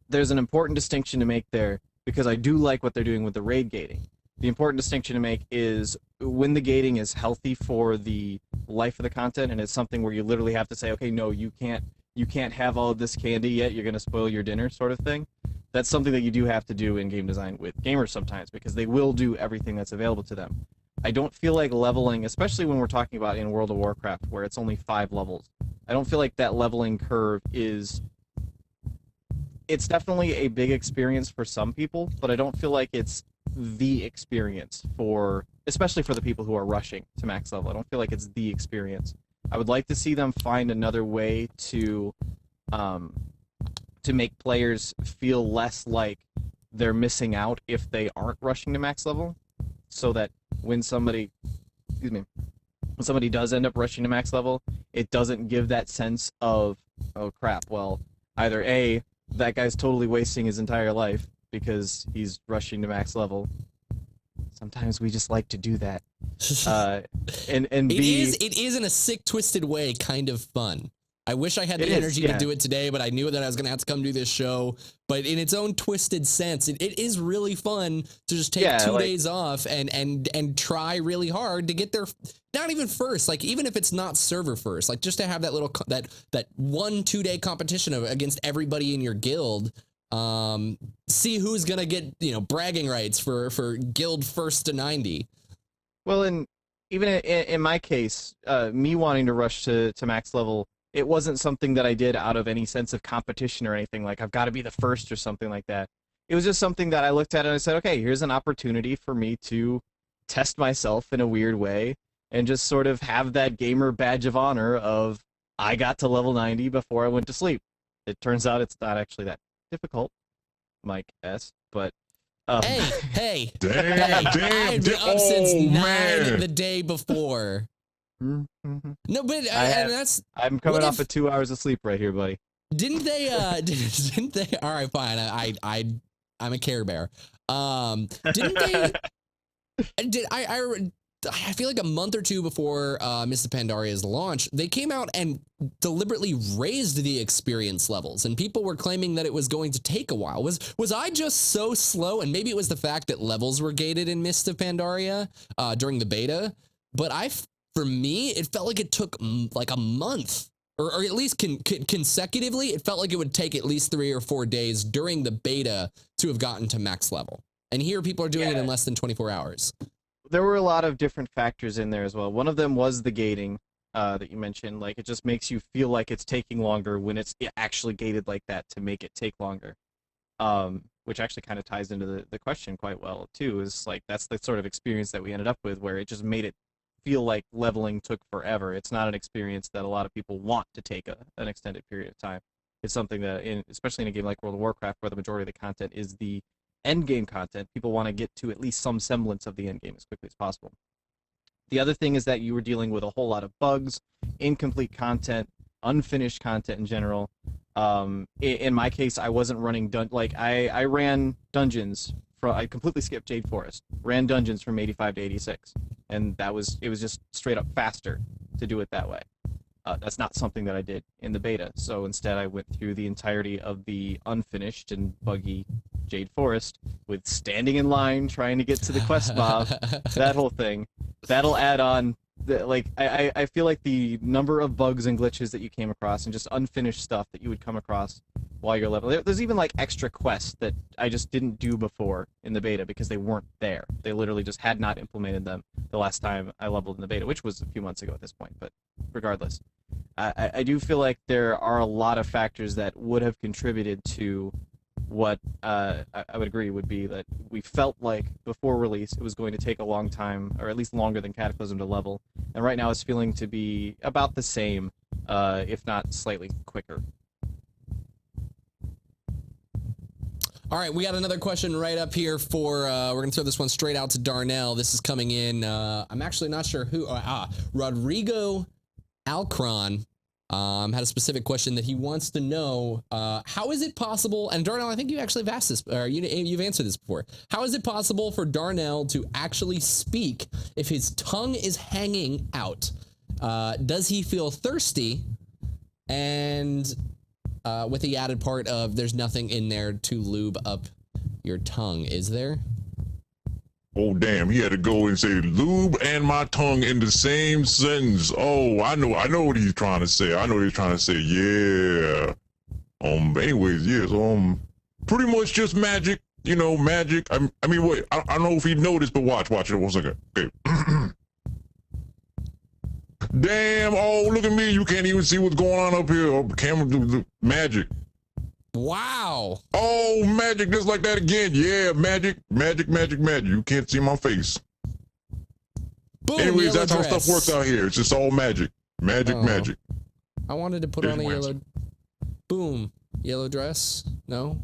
Speaker 2: there's an important distinction to make there, because I do like what they're doing with the raid gating. The important distinction to make is when the gating is healthy for the life of the content, and it's something where you literally have to say, okay, no, you can't have all of this candy yet, you're going to spoil your dinner, sort of thing. That's something that you do have to do in game design with gamers sometimes, because they will do everything that's available to them. I don't feel like leveling, especially when we're talking about in World of Warcraft, where it's only 5 levels, I don't feel like that leveling curve is... It's definitely a big experience for some people, but I don't feel like it's the experience for, especially for the people who are rushing to max level. I don't feel like it's the experience. I would like to see them find another way to make players feel less like they're missing out if they aren't rushing to max level, so that when somebody does end up rushing to max level, it doesn't give that sense of, oh crap, well, either A, that guy's totally wasting his entire life because he's rushing to max level. sometimes we just like to do that. And B,
Speaker 1: it is in a sick, twisted way kind of fun. I wish I had the
Speaker 2: It is,
Speaker 1: energy
Speaker 2: yeah.
Speaker 1: to do it today, but I knew that I was going to have to come do this show. But in its own twisted sense, it is really fun to just take 2 days off and try really hard to get there. Not even first, like even if it's not server first, like just to have that little that 1-2 day competition against everybody in your guild. See who's gonna get bragging rights for guild first to 90.
Speaker 2: well, and even in my case, me wanting to rush to max level, it wasn't something that I did out of any sense of competition or anything, like I've got to be the first or something like that. It was just something that I looked at and I said, okay, here's an opportunity for me to test myself in a weird way and just sort of have that gamer badge of honor of I got to level 90 before I went to sleep. It turns out it's not actually that difficult, Mike S., but
Speaker 1: Hey,
Speaker 3: Damn,
Speaker 1: I've been up since 9
Speaker 3: man.
Speaker 1: the day before.
Speaker 2: Mhm.
Speaker 1: No, but
Speaker 2: have-
Speaker 1: and that's
Speaker 2: I'm coming
Speaker 1: What
Speaker 2: off
Speaker 1: if-
Speaker 2: of 2 hours of sleep right here, buddy.
Speaker 1: didn't they didn't they all right, fine. I'm a Care Bear. Didn't they I feel like a month or two before Mists of Pandaria's launch, they came out and deliberately raised the experience levels, and people were claiming that it was going to take a while. Was I just so slow? And maybe it was the fact that levels were gated in Mists of Pandaria during the beta, but for me, it felt like it took like a month, or at least consecutively, it felt like it would take at least 3 or 4 days during the beta to have gotten to max level. And here people are doing it in less than 24 hours.
Speaker 2: There were a lot of different factors in there as well. One of them was the gating that you mentioned. Like, it just makes you feel like it's taking longer when it's actually gated like that to make it take longer. Which actually kind of ties into the question quite well, too, is like that's the sort of experience that we ended up with where it just made it feel like leveling took forever. It's not an experience that a lot of people want to take an extended period of time. It's something that, especially in a game like World of Warcraft, where the majority of the content is the end game content, people want to get to at least some semblance of the end game as quickly as possible. The other thing is that you were dealing with a whole lot of bugs, incomplete content, unfinished content in general. In my case, I wasn't running I ran dungeons. I completely skipped Jade Forest, ran dungeons from 85 to 86, and it was just straight up faster to do it that way. That's not something that I did in the beta, so instead I went through the entirety of the unfinished and buggy Jade Forest with standing in line trying to get to the quest mob, that whole thing. That'll add on. I feel like the number of bugs and glitches that you came across and just unfinished stuff that you would come across while you're leveling. There's even like extra quests that I just didn't do before in the beta because they weren't there. They literally just had not implemented them the last time I leveled in the beta, which was a few months ago at this point. But regardless, I do feel like there are a lot of factors that would have contributed to what I would agree would be that we felt like before release it was going to take a long time, or at least longer than Cataclysm to level, and right now it's feeling to be about the same, if not slightly quicker.
Speaker 1: All right, we got another question right up here for, we're going to throw this one straight out to Darnell. This is coming in, I'm actually not sure who, Rodrigo Alcron had a specific question that he wants to know, how is it possible, and Darnell, I think you actually have asked this, or you've answered this before, how is it possible for Darnell to actually speak if his tongue is hanging out? Does he feel thirsty? And with the added part of there's nothing in there to lube up your tongue, is there?
Speaker 3: Oh, damn, he had to go and say lube and my tongue in the same sentence. Oh, I know what he's trying to say. Yeah. Anyways, yes, pretty much just magic, magic. I mean, wait, I don't know if he noticed, but watch it 1 second. Okay. Damn, oh, look at me. You can't even see what's going on up here. Oh, camera, magic.
Speaker 1: Wow.
Speaker 3: Oh, magic, just like that again. Yeah, magic. You can't see my face.
Speaker 1: Boom,
Speaker 3: Anyways,
Speaker 1: yellow
Speaker 3: that's how
Speaker 1: dress.
Speaker 3: stuff works out here. It's just all magic. Magic.
Speaker 1: I wanted to put on a yellow... Boom. Yellow dress? No?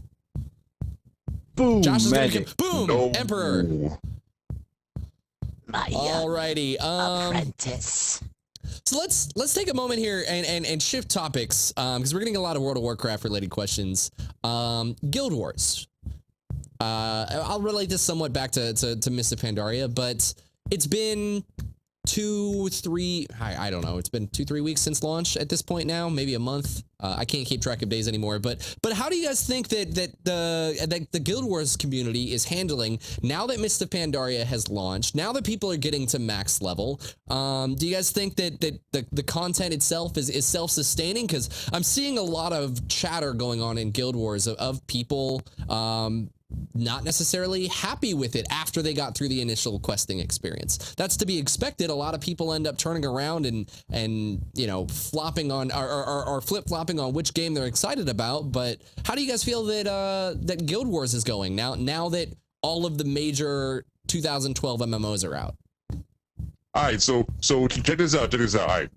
Speaker 2: Boom,
Speaker 1: Josh is
Speaker 2: magic.
Speaker 1: Boom,
Speaker 3: No.
Speaker 1: Emperor.
Speaker 10: My
Speaker 1: Alrighty.
Speaker 10: apprentice.
Speaker 1: So let's take a moment here and shift topics, because we're getting a lot of World of Warcraft related questions. Guild Wars. I'll relate this somewhat back to Mists of Pandaria, but it's been 2-3, I don't know, it's been 2-3 weeks since launch at this point now, maybe a month. I can't keep track of days anymore, but how do you guys think that the Guild Wars community is handling now that Mists of Pandaria has launched, now that people are getting to max level? Do you guys think that the content itself is self-sustaining? Because I'm seeing a lot of chatter going on in Guild Wars of people not necessarily happy with it after they got through the initial questing experience. That's to be expected. A lot of people end up turning around and you know, flopping on or flip-flopping on which game they're excited about. But how do you guys feel that Guild Wars is going now that all of the major 2012 MMOs are out?
Speaker 3: All right, so check this out. All right,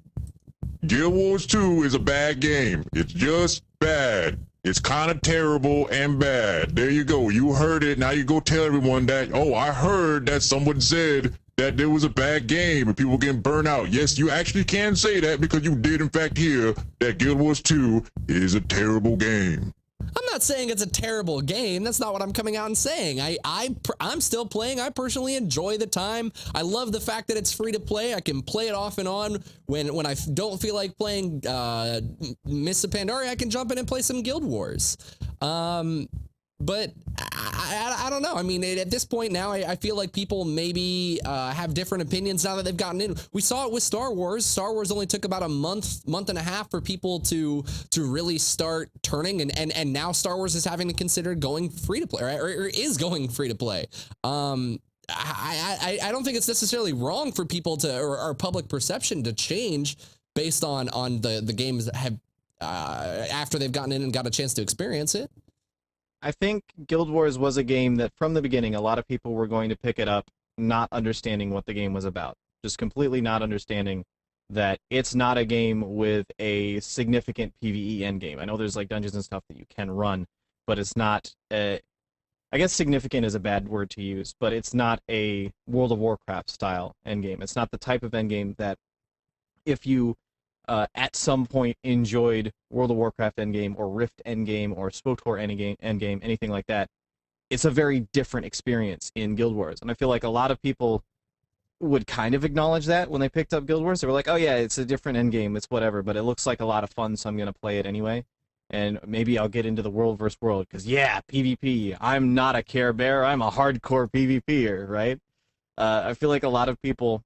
Speaker 3: Guild Wars 2 is a bad game. It's just bad. It's kind of terrible and bad. There you go. You heard it. Now you go tell everyone that, oh, I heard that someone said that there was a bad game and people getting burnt out. Yes, you actually can say that because you did, in fact, hear that Guild Wars 2 is a terrible game.
Speaker 1: I'm not saying it's a terrible game. That's not what I'm coming out and saying. I'm still playing. I personally enjoy the time. I love the fact that it's free to play. I can play it off and on. When I don't feel like playing Mists of Pandaria, I can jump in and play some Guild Wars. But I don't know. I mean, at this point now, I feel like people maybe have different opinions now that they've gotten in. We saw it with Star Wars. Star Wars only took about a month and a half for people to really start turning, and now Star Wars is having to consider going free to play, or is going free to play. I don't think it's necessarily wrong for people to or public perception to change based on the games that have after they've gotten in and got a chance to experience it.
Speaker 2: I think Guild Wars was a game that from the beginning, a lot of people were going to pick it up not understanding what the game was about. Just completely not understanding that it's not a game with a significant PvE endgame. I know there's like dungeons and stuff that you can run, but it's not, I guess significant is a bad word to use, but it's not a World of Warcraft style endgame. It's not the type of endgame that if you at some point enjoyed World of Warcraft endgame or Rift endgame or SWTOR endgame, anything like that, it's a very different experience in Guild Wars. And I feel like a lot of people would kind of acknowledge that when they picked up Guild Wars. They were like, oh yeah, it's a different endgame, it's whatever, but it looks like a lot of fun, so I'm going to play it anyway. And maybe I'll get into the world versus world, because yeah, PvP, I'm not a Care Bear, I'm a hardcore PvPer, right? I feel like a lot of people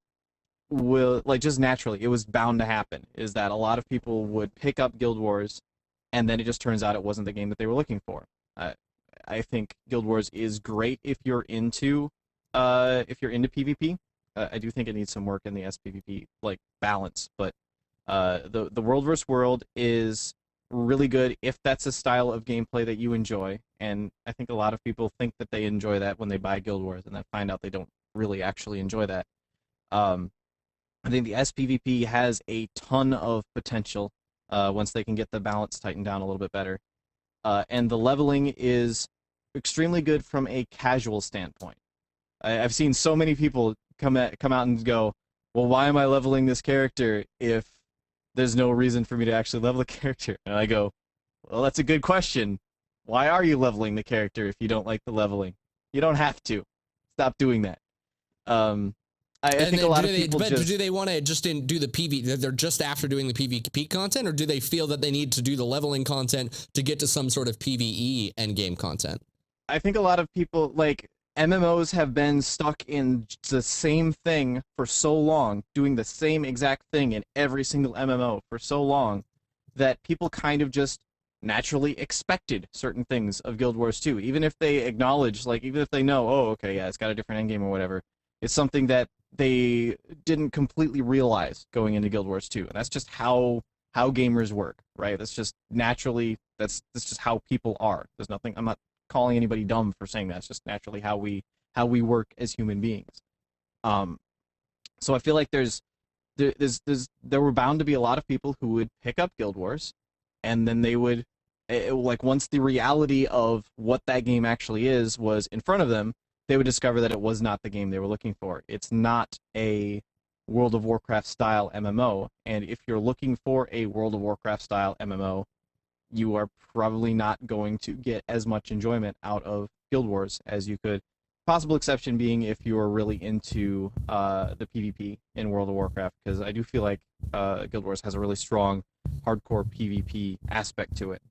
Speaker 2: will, like, just naturally, it was bound to happen, is that a lot of people would pick up Guild Wars, and then it just turns out it wasn't the game that they were looking for. I think Guild Wars is great if you're into PvP. I do think it needs some work in the SPVP like balance, but the world versus world is really good if that's a style of gameplay that you enjoy, and I think a lot of people think that they enjoy that when they buy Guild Wars, and then find out they don't really actually enjoy that. I think the SPVP has a ton of potential once they can get the balance tightened down a little bit better. And the leveling is extremely good from a casual standpoint. I've seen so many people come out and go, well, why am I leveling this character if there's no reason for me to actually level the character? And I go, well, that's a good question. Why are you leveling the character if you don't like the leveling? You don't have to. Stop doing that. I think a lot of people
Speaker 1: do they want to just do the PvP? They're just after doing the PvP content, or do they feel that they need to do the leveling content to get to some sort of PvE endgame content?
Speaker 2: I think a lot of people, like, MMOs have been stuck in the same thing for so long, doing the same exact thing in every single MMO for so long, that people kind of just naturally expected certain things of Guild Wars 2. Even if they acknowledge, like, even if they know, oh, okay, yeah, it's got a different endgame or whatever, it's something that they didn't completely realize going into Guild Wars 2. And that's just how gamers work, right? That's just naturally, that's just how people are. There's nothing, I'm not calling anybody dumb for saying that. It's just naturally how we work as human beings. So I feel like there were bound to be a lot of people who would pick up Guild Wars, and then they would, like, once the reality of what that game actually is was in front of them, they would discover that it was not the game they were looking for. It's not a World of Warcraft style MMO, and if you're looking for a World of Warcraft style MMO, you are probably not going to get as much enjoyment out of Guild Wars as you could. Possible exception being if you are really into the PvP in World of Warcraft, because I do feel like Guild Wars has a really strong hardcore PvP aspect to it.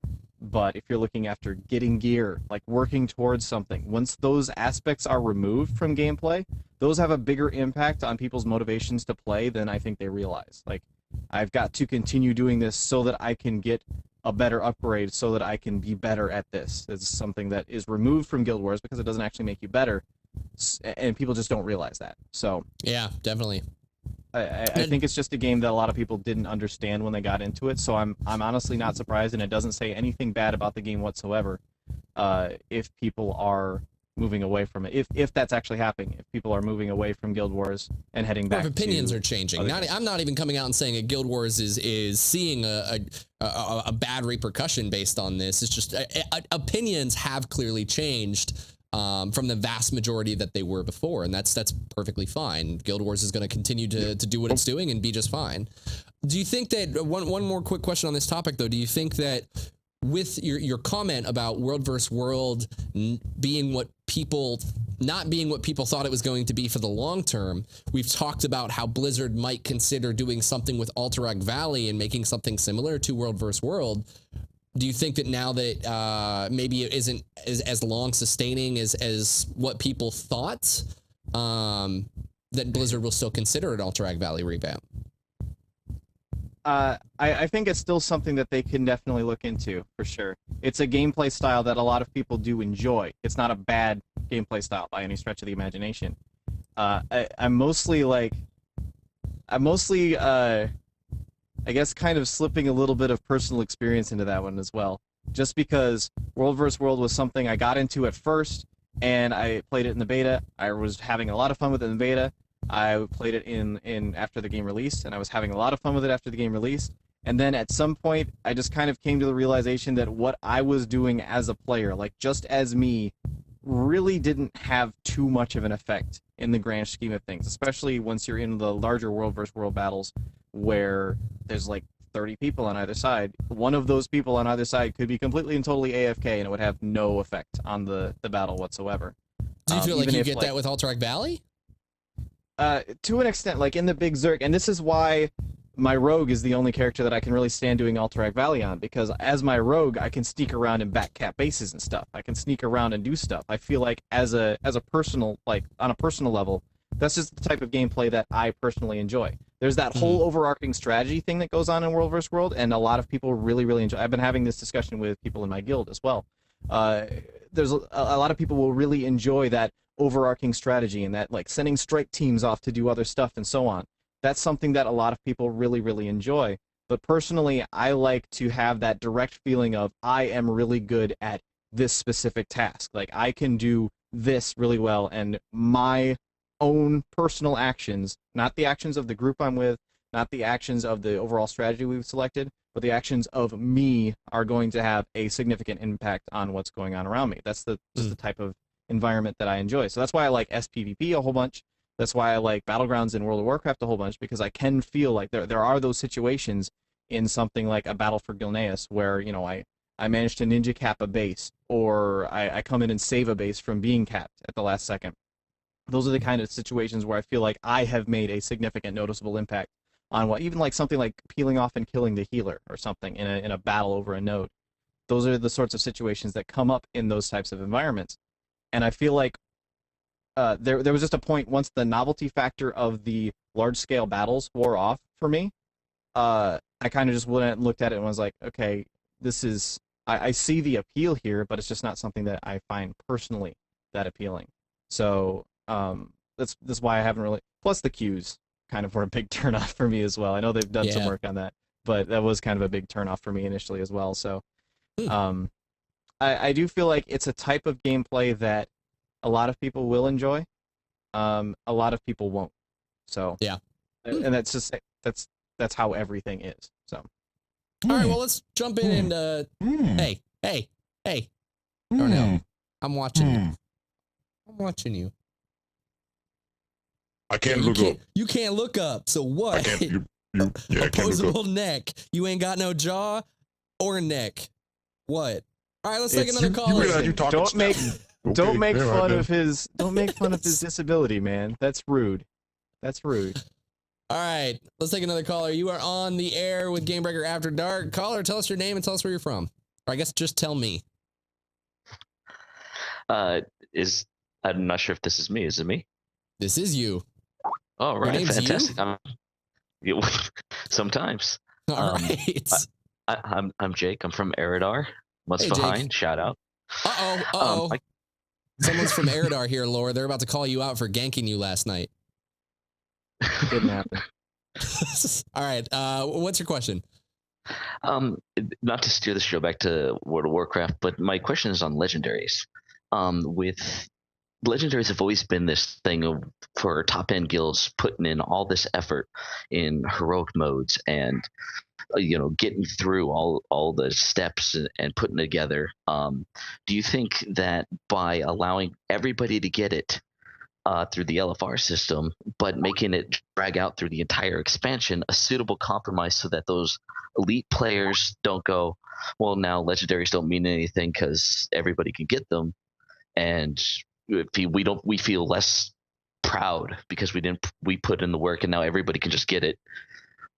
Speaker 2: But if you're looking after getting gear, like working towards something, once those aspects are removed from gameplay, those have a bigger impact on people's motivations to play than I think they realize. Like, I've got to continue doing this so that I can get a better upgrade, so that I can be better at this. It's something that is removed from Guild Wars because it doesn't actually make you better, and people just don't realize that. So
Speaker 1: yeah, definitely.
Speaker 2: I think it's just a game that a lot of people didn't understand when they got into it. So I'm honestly not surprised, and it doesn't say anything bad about the game whatsoever. If people are moving away from it, if that's actually happening, if people are moving away from Guild Wars and heading back,
Speaker 1: if opinions
Speaker 2: to
Speaker 1: are changing. I'm not even coming out and saying that Guild Wars is seeing a bad repercussion based on this. It's just opinions have clearly changed from the vast majority that they were before, and that's perfectly fine. Guild Wars is going to continue to do what it's doing and be just fine. Do you think that one more quick question on this topic though? Do you think that with your comment about World vs. World being what people not being what people thought it was going to be for the long term, we've talked about how Blizzard might consider doing something with Alterac Valley and making something similar to World vs. World. Do you think that now that maybe it isn't as long sustaining as what people thought, that Blizzard will still consider an Alterac Valley revamp?
Speaker 2: I think it's still something that they can definitely look into, for sure. It's a gameplay style that a lot of people do enjoy. It's not a bad gameplay style by any stretch of the imagination. I'm mostly, I guess, kind of slipping a little bit of personal experience into that one as well. Just because World vs. World was something I got into at first, and I played it in the beta. I was having a lot of fun with it in the beta. I played it in after the game released, and I was having a lot of fun with it after the game released. And then at some point, I just kind of came to the realization that what I was doing as a player, like just as me, really didn't have too much of an effect in the grand scheme of things, especially once you're in the larger World vs. World battles where there's like 30 people on either side. One of those people on either side could be completely and totally AFK, and it would have no effect on the battle whatsoever.
Speaker 1: Do you feel like you get that with Alterac Valley?
Speaker 2: To an extent, like in the Big Zerg, and this is why my rogue is the only character that I can really stand doing Alterac Valley on, because as my rogue, I can sneak around and backcap bases and stuff. I can sneak around and do stuff. I feel like as a personal, like on a personal level, that's just the type of gameplay that I personally enjoy. There's that whole overarching strategy thing that goes on in World vs. World, and a lot of people really, really enjoy. I've been having this discussion with people in my guild as well. There's a lot of people will really enjoy that overarching strategy and that, like, sending strike teams off to do other stuff and so on. That's something that a lot of people really, really enjoy. But personally, I like to have that direct feeling of I am really good at this specific task. Like, I can do this really well, and my own personal actions, not the actions of the group I'm with, not the actions of the overall strategy we've selected, but the actions of me are going to have a significant impact on what's going on around me. That's just the type of environment that I enjoy. So that's why I like SPVP a whole bunch. That's why I like Battlegrounds in World of Warcraft a whole bunch, because I can feel like there are those situations in something like a Battle for Gilneas where, you know, I manage to ninja cap a base, or I come in and save a base from being capped at the last second. Those are the kind of situations where I feel like I have made a significant noticeable impact on what, even like something like peeling off and killing the healer or something in a battle over a node. Those are the sorts of situations that come up in those types of environments. And I feel like there was just a point once the novelty factor of the large-scale battles wore off for me, I kind of just went and looked at it and was like, okay, this is... I see the appeal here, but it's just not something that I find personally that appealing. So that's why I haven't really... Plus the queues kind of were a big turnoff for me as well. I know they've done some work on that, but that was kind of a big turnoff for me initially as well. So I do feel like it's a type of gameplay that a lot of people will enjoy. A lot of people won't. So yeah, and that's just that's how everything is. So
Speaker 1: all right, well, let's jump in and hey, Darnell, I'm watching you. I'm watching you.
Speaker 3: I can't look up.
Speaker 1: You can't look up. So what?
Speaker 3: I can't. I can't look up.
Speaker 1: Opposable neck. You ain't got no jaw or neck. What? All right, let's take another call.
Speaker 3: You realize you talking
Speaker 2: Don't make
Speaker 3: yeah,
Speaker 2: fun
Speaker 3: then.
Speaker 2: of his. Don't make fun of his disability, man. That's rude. That's rude.
Speaker 1: All right, let's take another caller. You are on the air with Gamebreaker After Dark. Caller, tell us your name and tell us where you're from. Or I guess just tell me.
Speaker 11: I'm not sure if this is me. Is it me?
Speaker 1: This is you.
Speaker 11: Oh, right.
Speaker 1: name's
Speaker 11: Fantastic. Sometimes.
Speaker 1: All right.
Speaker 11: I'm Jake. I'm from Eridar. What's
Speaker 1: Hey, Jake.
Speaker 11: behind? Shout out.
Speaker 1: Uh-oh. Someone's from Eridar here, Laura. They're about to call you out for ganking you last night.
Speaker 2: Didn't happen.
Speaker 1: All right. What's your question?
Speaker 11: Not to steer the show back to World of Warcraft, but my question is on legendaries. With legendaries have always been this thing for top end guilds putting in all this effort in heroic modes and getting through all the steps and putting it together. Do you think that by allowing everybody to get it through the LFR system, but making it drag out through the entire expansion, a suitable compromise so that those elite players don't go, well, now legendaries don't mean anything because everybody can get them, and we feel less proud because we put in the work and now everybody can just get it?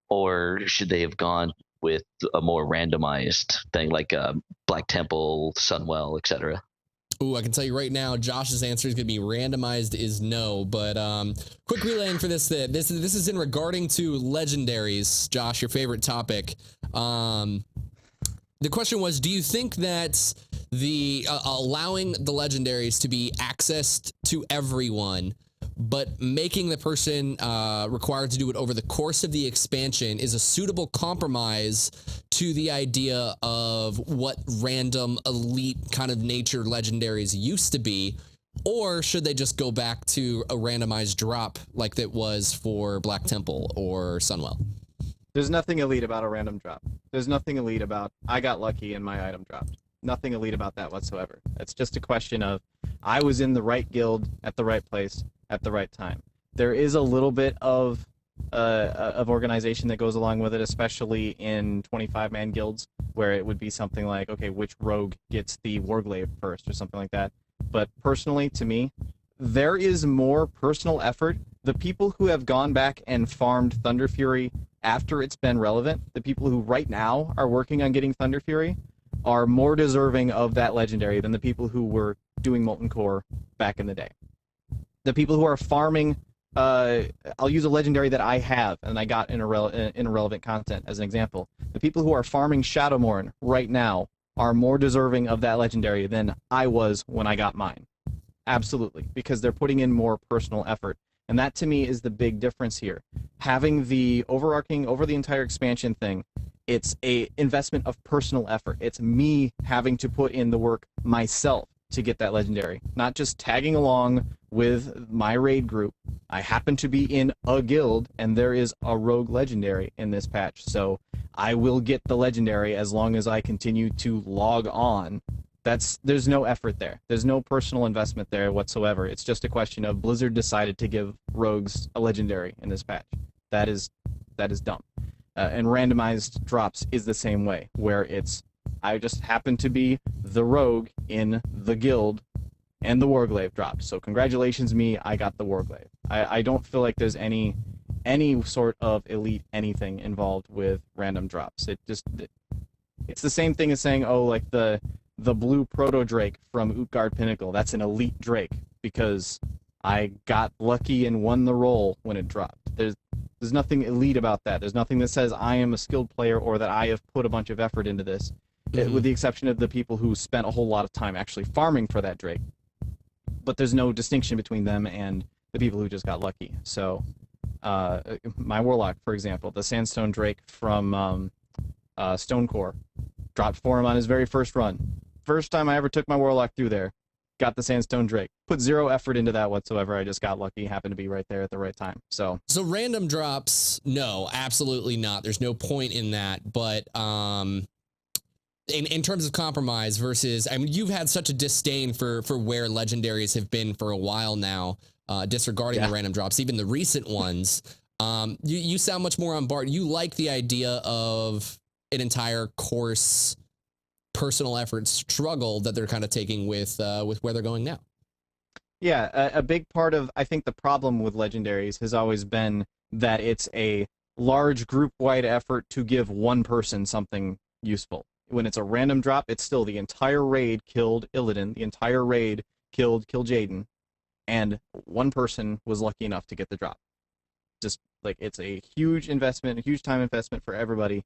Speaker 11: Or should they have gone with a more randomized thing like Black Temple, Sunwell, etc.?
Speaker 1: Ooh, I can tell you right now, Josh's answer is going to be randomized is no, but quick relaying for this. This is in regarding to legendaries. Josh, your favorite topic. The question was, do you think that the allowing the legendaries to be accessed to everyone, but making the person required to do it over the course of the expansion is a suitable compromise to the idea of what random elite kind of nature legendaries used to be? Or should they just go back to a randomized drop like that was for Black Temple or Sunwell?
Speaker 2: There's nothing elite about a random drop. There's nothing elite about I got lucky and my item dropped. Nothing elite about that whatsoever. It's just a question of I was in the right guild at the right place at the right time. There is a little bit of organization that goes along with it, especially in 25-man guilds, where it would be something like, okay, which rogue gets the Warglaive first or something like that. But personally, to me, there is more personal effort. The people who have gone back and farmed Thunder Fury after it's been relevant, the people who right now are working on getting Thunder Fury, are more deserving of that legendary than the people who were doing Molten Core back in the day. The people who are farming, I'll use a legendary that I have and I got in irrelevant content as an example. The people who are farming Shadowmourne right now are more deserving of that legendary than I was when I got mine. Absolutely, because they're putting in more personal effort. And that to me is the big difference here. Having the overarching, over the entire expansion thing, it's a investment of personal effort. It's me having to put in the work myself to get that legendary, not just tagging along with my raid group. I happen to be in a guild and there is a rogue legendary in this patch, so I will get the legendary as long as I continue to log on. There's no effort there. There's no personal investment there whatsoever. It's just a question of Blizzard decided to give rogues a legendary in this patch. That is dumb. And randomized drops is the same way, where it's I just happen to be the rogue in the guild and the Warglaive dropped. So congratulations me, I got the Warglaive. I don't feel like there's any sort of elite anything involved with random drops. It's the same thing as saying, oh, like the blue proto drake from Utgard Pinnacle, that's an elite drake because I got lucky and won the roll when it dropped. There's nothing elite about that. There's nothing that says I am a skilled player or that I have put a bunch of effort into this, with the exception of the people who spent a whole lot of time actually farming for that drake. But there's no distinction between them and the people who just got lucky. So my Warlock, for example, the Sandstone Drake from Stonecore, dropped for him on his very first run. First time I ever took my Warlock through there, got the Sandstone Drake. Put zero effort into that whatsoever. I just got lucky, happened to be right there at the right time. So
Speaker 1: random drops, no, absolutely not. There's no point in that. But in terms of compromise versus, I mean, you've had such a disdain for where legendaries have been for a while now, disregarding the random drops, even the recent ones. You sound much more on board. You like the idea of an entire course personal effort struggle that they're kind of taking with where they're going now.
Speaker 2: Yeah, a big part of, I think, the problem with legendaries has always been that it's a large group-wide effort to give one person something useful. When it's a random drop, it's still the entire raid killed Illidan, the entire raid killed Kil'jaeden, and one person was lucky enough to get the drop. Just like, it's a huge investment, a huge time investment for everybody,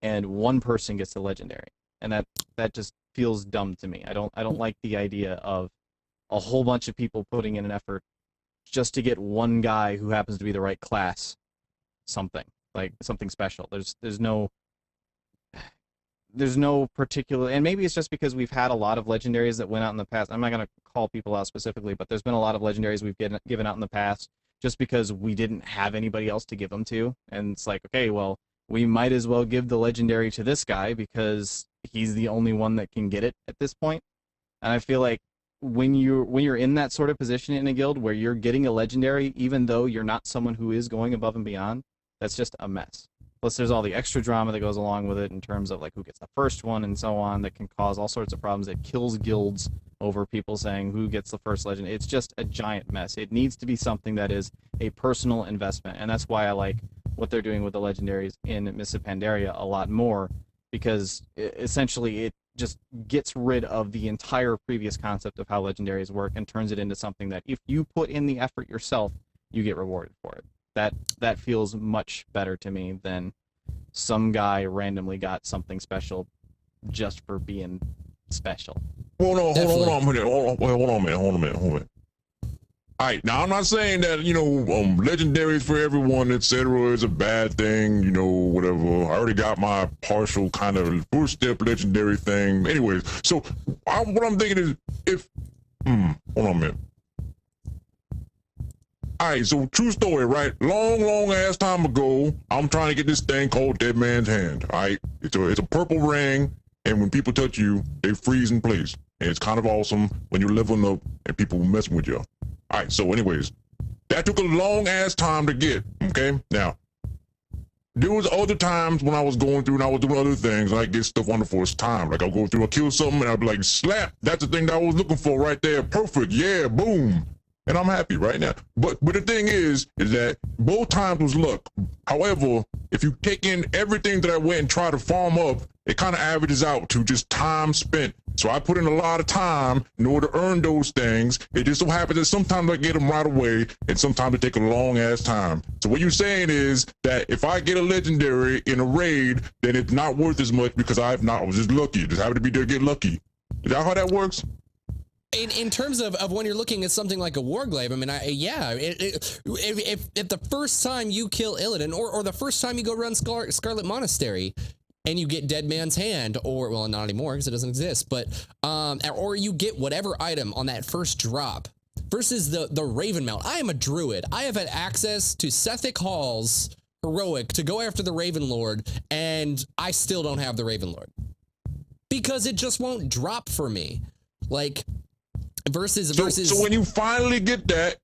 Speaker 2: and one person gets the legendary, and that just feels dumb to me. I don't like the idea of a whole bunch of people putting in an effort just to get one guy who happens to be the right class something special. There's no particular, and maybe it's just because we've had a lot of legendaries that went out in the past. I'm not going to call people out specifically, but there's been a lot of legendaries we've given out in the past just because we didn't have anybody else to give them to, and it's like, okay, well, we might as well give the legendary to this guy because he's the only one that can get it at this point. And I feel like when you're in that sort of position in a guild where you're getting a legendary, even though you're not someone who is going above and beyond, that's just a mess. Plus, there's all the extra drama that goes along with it in terms of like who gets the first one and so on, that can cause all sorts of problems. It kills guilds over people saying who gets the first legend. It's just a giant mess. It needs to be something that is a personal investment, and that's why I like what they're doing with the legendaries in Mists of Pandaria a lot more, because essentially it just gets rid of the entire previous concept of how legendaries work and turns it into something that if you put in the effort yourself, you get rewarded for it. That feels much better to me than some guy randomly got something special just for being special.
Speaker 3: Hold on a minute. All right, now I'm not saying that, legendaries for everyone, etc., is a bad thing, whatever. I already got my partial kind of first step legendary thing. Anyways, so what I'm thinking is hold on a minute. All right, so true story, right? Long ass time ago, I'm trying to get this thing called Dead Man's Hand, all right? It's a purple ring, and when people touch you, they freeze in place. And it's kind of awesome when you're leveling up and people messing with you. All right, so anyways, that took a long ass time to get, okay? Now, there was other times when I was going through and I was doing other things, and I get stuff on the first time. Like, I'll go through, I'll kill something, and I'll be like, slap, that's the thing that I was looking for right there. Perfect, yeah, boom. And I'm happy right now. But the thing is that both times was luck. However, if you take in everything that I went and try to farm up, it kind of averages out to just time spent. So I put in a lot of time in order to earn those things. It just so happens that sometimes I get them right away, and sometimes it take a long ass time. So what you're saying is that if I get a legendary in a raid, then it's not worth as much because I was just lucky. Just happened to be there, get lucky. Is that how that works?
Speaker 1: In terms of when you're looking at something like a Warglaive, I mean, if the first time you kill Illidan, or the first time you go run Scarlet Monastery, and you get Dead Man's Hand, or, well, not anymore because it doesn't exist, but, or you get whatever item on that first drop, versus the Raven Mount. I am a druid. I have had access to Sethic Hall's Heroic to go after the Raven Lord, and I still don't have the Raven Lord. Because it just won't drop for me. Like... Versus.
Speaker 3: So when you finally get that,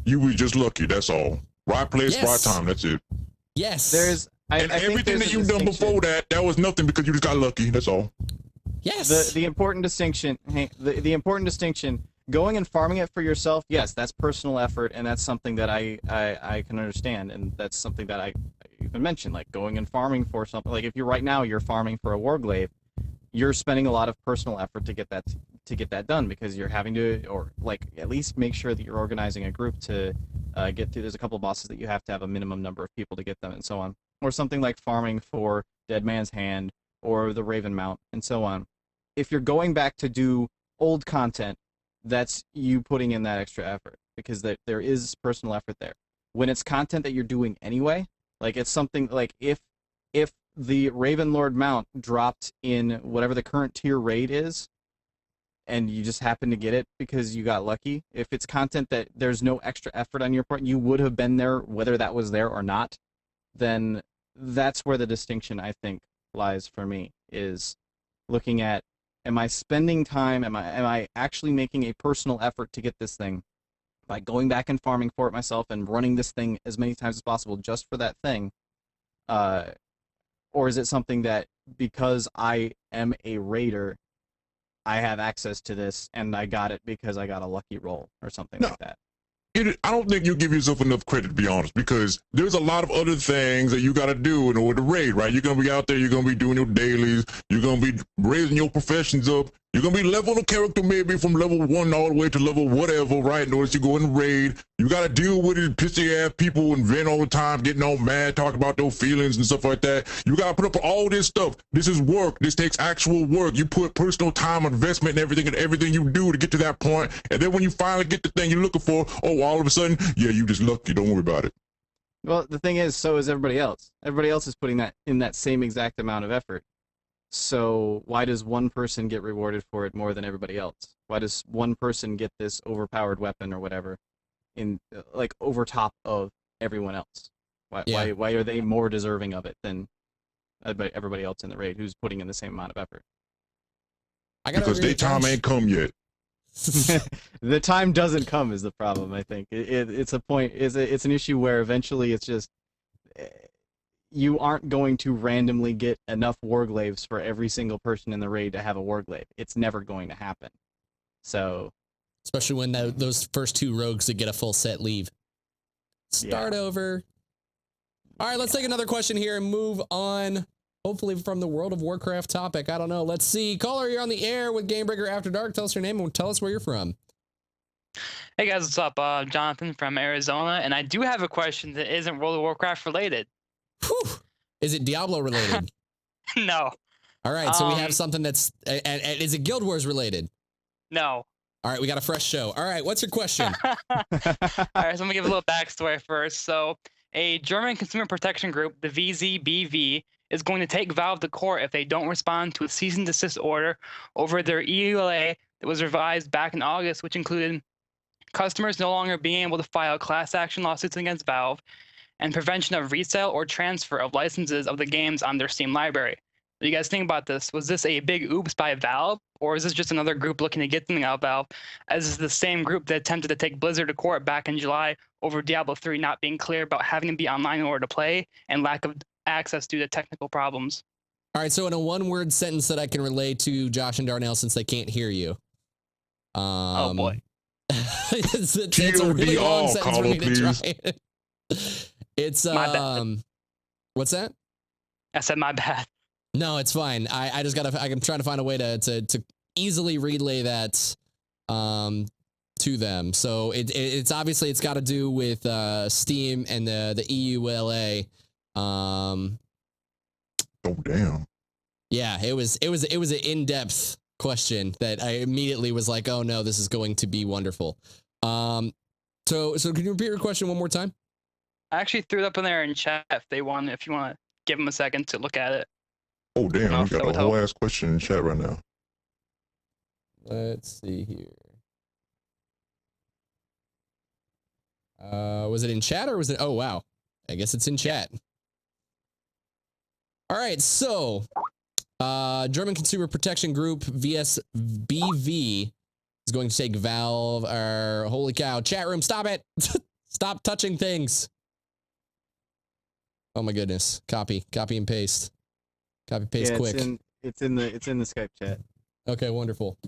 Speaker 3: you were just lucky. That's all. Right place, right time. That's it.
Speaker 1: Yes.
Speaker 2: I
Speaker 3: everything that you've done before that was nothing because you just got lucky. That's all.
Speaker 1: Yes.
Speaker 2: The important distinction. The important distinction. Going and farming it for yourself. Yes, that's personal effort, and that's something that I can understand, and that's something that I even mentioned. Like going and farming for something. Like if you're farming for a Warglaive, you're spending a lot of personal effort to get that done because you're having to, or like at least make sure that you're organizing a group to get through. There's a couple of bosses that you have to have a minimum number of people to get them and so on. Or something like farming for Dead Man's Hand or the Raven Mount and so on. If you're going back to do old content, that's you putting in that extra effort because there is personal effort there. When it's content that you're doing anyway, like it's something like if the Ravenlord mount dropped in whatever the current tier raid is, and you just happen to get it because you got lucky, if it's content that there's no extra effort on your part, you would have been there whether that was there or not, then that's where the distinction, I think, lies for me, is looking at, am I spending time, am I actually making a personal effort to get this thing by going back and farming for it myself and running this thing as many times as possible just for that thing, or is it something that because I am a raider, I have access to this and I got it because I got a lucky roll or something like that?
Speaker 3: I don't think you give yourself enough credit, to be honest, because there's a lot of other things that you got to do in order to raid, right? You're going to be out there, you're going to be doing your dailies, you're going to be raising your professions up, you're going to be leveling a character maybe from level 1 all the way to level whatever, right? In order to go in and raid, you got to deal with it, pissy ass people and vent all the time, getting all mad, talking about their feelings and stuff like that. You got to put up with all this stuff. This is work. This takes actual work. You put personal time, investment, and everything you do to get to that point. And then when you finally get the thing you're looking for, oh, all of a sudden, yeah, you just lucky. Don't worry about it.
Speaker 2: Well, the thing is, so is everybody else. Everybody else is putting that in that same exact amount of effort. So why does one person get rewarded for it more than everybody else? Why does one person get this overpowered weapon or whatever in like over top of everyone else? Why are they more deserving of it than everybody else in the raid who's putting in the same amount of effort?
Speaker 3: Because their time ain't come yet.
Speaker 2: The time doesn't come is the problem. I think it's a point. It's an issue where eventually it's just you aren't going to randomly get enough warglaves for every single person in the raid to have a warglaive. It's never going to happen. So,
Speaker 1: especially when those first 2 rogues that get a full set leave. Start over. All right, let's take another question here and move on. Hopefully from the World of Warcraft topic. I don't know. Let's see. Caller, you're on the air with Gamebreaker After Dark. Tell us your name and tell us where you're from.
Speaker 12: Hey guys, what's up? Jonathan from Arizona, and I do have a question that isn't World of Warcraft related.
Speaker 1: Whew. Is it Diablo related?
Speaker 12: No.
Speaker 1: All right, so we have something that's... And is it Guild Wars related?
Speaker 12: No.
Speaker 1: All right, we got a fresh show. All right, what's your question?
Speaker 12: All right, so I'm going to give a little backstory first. So a German consumer protection group, the VZBV, is going to take Valve to court if they don't respond to a cease and desist order over their EULA that was revised back in August, which included customers no longer being able to file class action lawsuits against Valve and prevention of resale or transfer of licenses of the games on their Steam library. What do you guys think about this? Was this a big oops by Valve, or is this just another group looking to get something out of Valve, as is the same group that attempted to take Blizzard to court back in July over Diablo 3 not being clear about having to be online in order to play and lack of access due to technical problems?
Speaker 1: All right, so in a one-word sentence that I can relay to Josh and Darnell since they can't hear you.
Speaker 12: Oh boy.
Speaker 1: it's a really long sentence for me to try. It's
Speaker 12: my bad.
Speaker 1: What's that?
Speaker 12: I said my bad.
Speaker 1: No, it's fine. I'm trying to find a way to easily relay that to them. So it's obviously it's got to do with Steam and the EULA. Oh
Speaker 3: damn. Yeah,
Speaker 1: it was an in-depth question that I immediately was like, oh no, this is going to be wonderful. So can you repeat your question one more time?
Speaker 12: I actually threw it up in there in chat if you want to give them a second to look at it.
Speaker 3: Oh damn, we got a whole ass question in chat right now.
Speaker 1: Let's see here. Was it in chat or was it? Oh wow, I guess it's in chat. All right, so German Consumer Protection Group VSBV is going to take Valve. Holy cow! Chat room, stop it! Stop touching things. Oh my goodness! Copy and paste. Copy paste quick.
Speaker 2: It's in the Skype chat.
Speaker 1: Okay, wonderful.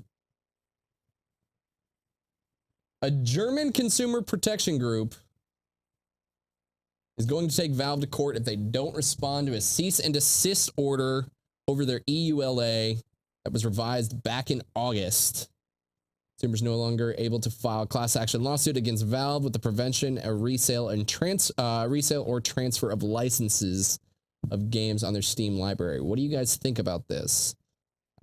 Speaker 1: A German consumer protection group is going to take Valve to court if they don't respond to a cease and desist order over their EULA that was revised back in August. Consumers no longer able to file a class action lawsuit against Valve with the prevention of resale or transfer of licenses of games on their Steam library. What do you guys think about this?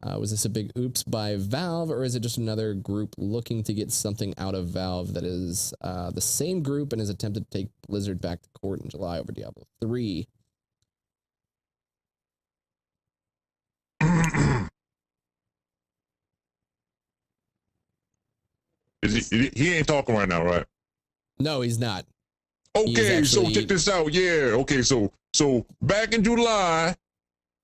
Speaker 1: Was this a big oops by Valve, or is it just another group looking to get something out of Valve that is the same group and has attempted to take Blizzard back to court in July over Diablo 3?
Speaker 3: He ain't talking right now, right?
Speaker 1: No, he's not.
Speaker 3: Okay, so check this out. Yeah, okay, so back in July,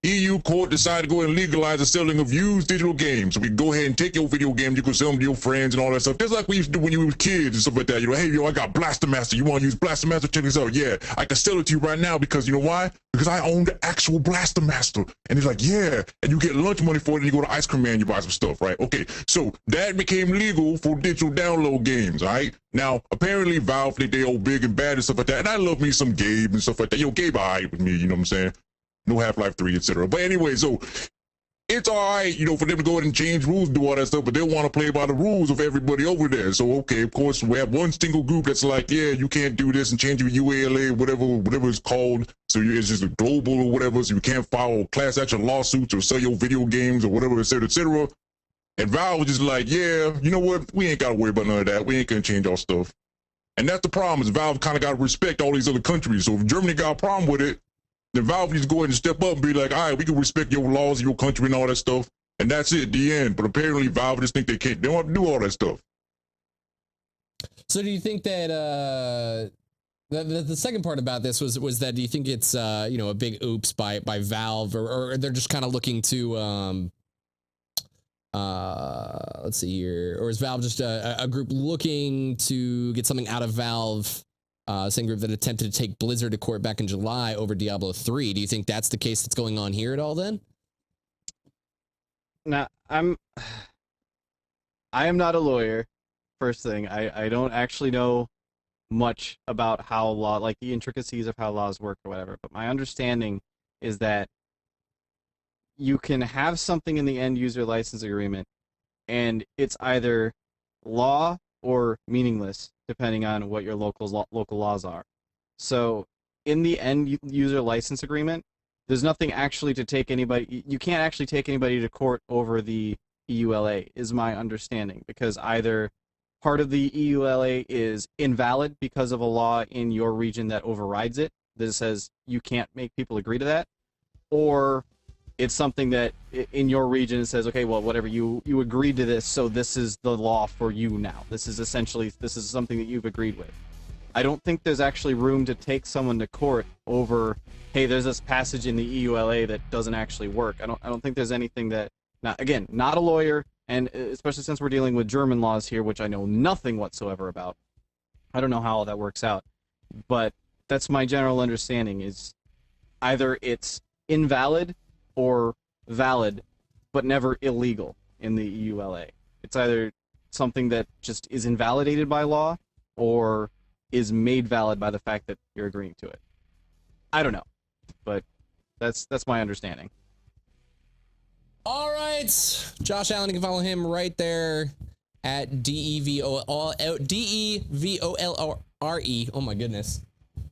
Speaker 3: EU court decided to go ahead and legalize the selling of used digital games. So we can go ahead and take your video games, you can sell them to your friends and all that stuff. Just like we used to do when you were kids and stuff like that. You know, hey, yo, I got Blaster Master. You want to use Blaster Master? Check this out. Yeah, I can sell it to you right now because you know why? Because I own the actual Blaster Master. And he's like, yeah. And you get lunch money for it and you go to Ice Cream Man, you buy some stuff, right? Okay, so that became legal for digital download games, all right? Now, apparently Valve think they all big and bad and stuff like that. And I love me some Gabe and stuff like that. Yo, Gabe, all right with me, you know what I'm saying? No Half-Life 3, etc. But anyway, so it's all right, you know, for them to go ahead and change rules, do all that stuff, but they want to play by the rules of everybody over there. So, okay, of course, we have one single group that's like, yeah, you can't do this and change your UALA, whatever it's called. So it's just a global or whatever, so you can't file class action lawsuits or sell your video games or whatever, etc., etc. And Valve was just like, yeah, you know what? We ain't got to worry about none of that. We ain't going to change our stuff. And that's the problem, is Valve kind of got to respect all these other countries. So if Germany got a problem with it, then Valve needs to go ahead and step up and be like, all right, we can respect your laws, your country, and all that stuff. And that's it, the end. But apparently Valve just think they can't. They don't have to do all that stuff.
Speaker 1: So do you think that the second part about this was that, do you think it's you know, a big oops by Valve, or they're just kind of looking to let's see here, or is Valve just a group looking to get something out of Valve? Same group that attempted to take Blizzard to court back in July over Diablo 3. Do you think that's the case that's going on here at all then?
Speaker 2: Now, I am not a lawyer, first thing. I don't actually know much about how law, like the intricacies of how laws work or whatever, but my understanding is that you can have something in the end user license agreement and it's either law or meaningless, depending on what your local laws are. So in the end user license agreement, there's nothing actually to take anybody, you can't actually take anybody to court over the EULA, is my understanding, because either part of the EULA is invalid because of a law in your region that overrides it, that says you can't make people agree to that, or it's something that in your region says, okay, well, whatever, you agreed to this, so this is the law for you now. This is something that you've agreed with. I don't think there's actually room to take someone to court over, hey, there's this passage in the EULA that doesn't actually work. I don't think there's anything that, again, not a lawyer, and especially since we're dealing with German laws here, which I know nothing whatsoever about. I don't know how all that works out, but that's my general understanding, is either it's invalid or valid, but never illegal in the EULA. It's either something that just is invalidated by law or is made valid by the fact that you're agreeing to it. I don't know, but that's my understanding.
Speaker 1: All right, Josh Allen, you can follow him right there at DEVOLRE. Oh my goodness.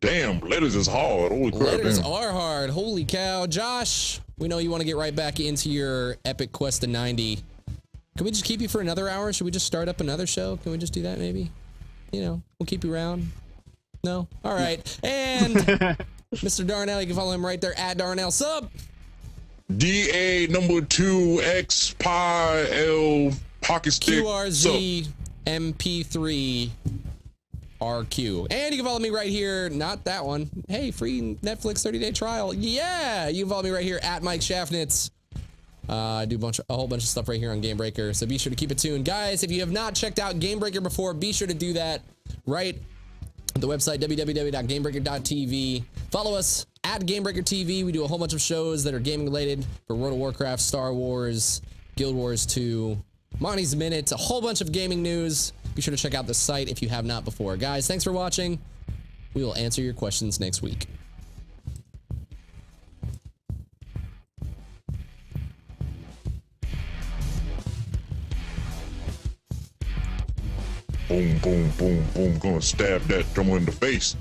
Speaker 3: Damn, letters is hard. Holy crap.
Speaker 1: Letters
Speaker 3: damn.
Speaker 1: are hard. Holy cow. Josh, we know you want to get right back into your epic quest to 90. Can we just keep you for another hour? Should we just start up another show? Can we just do that maybe? You know, we'll keep you around. No? All right. And Mr. Darnell, you can follow him right there at Darnell Sub.
Speaker 3: DA2X Pi L Pocket Stick
Speaker 1: QRZ MP3 RQ. And you can follow me right here, not that one. Hey, free Netflix 30-day trial. Yeah, you can follow me right here at Mike Schaffnitz. I do a whole bunch of stuff right here on Gamebreaker, so be sure to keep it tuned. Guys, if you have not checked out Gamebreaker before, be sure to do that right at the website, www.gamebreaker.tv. Follow us at Gamebreaker TV. We do a whole bunch of shows that are gaming related for World of Warcraft, Star Wars, Guild Wars 2, Monty's Minute, a whole bunch of gaming news. Be sure to check out the site if you have not before. Guys, thanks for watching. We will answer your questions next week.
Speaker 3: Boom, boom, boom, boom. Gonna stab that drummer in the face.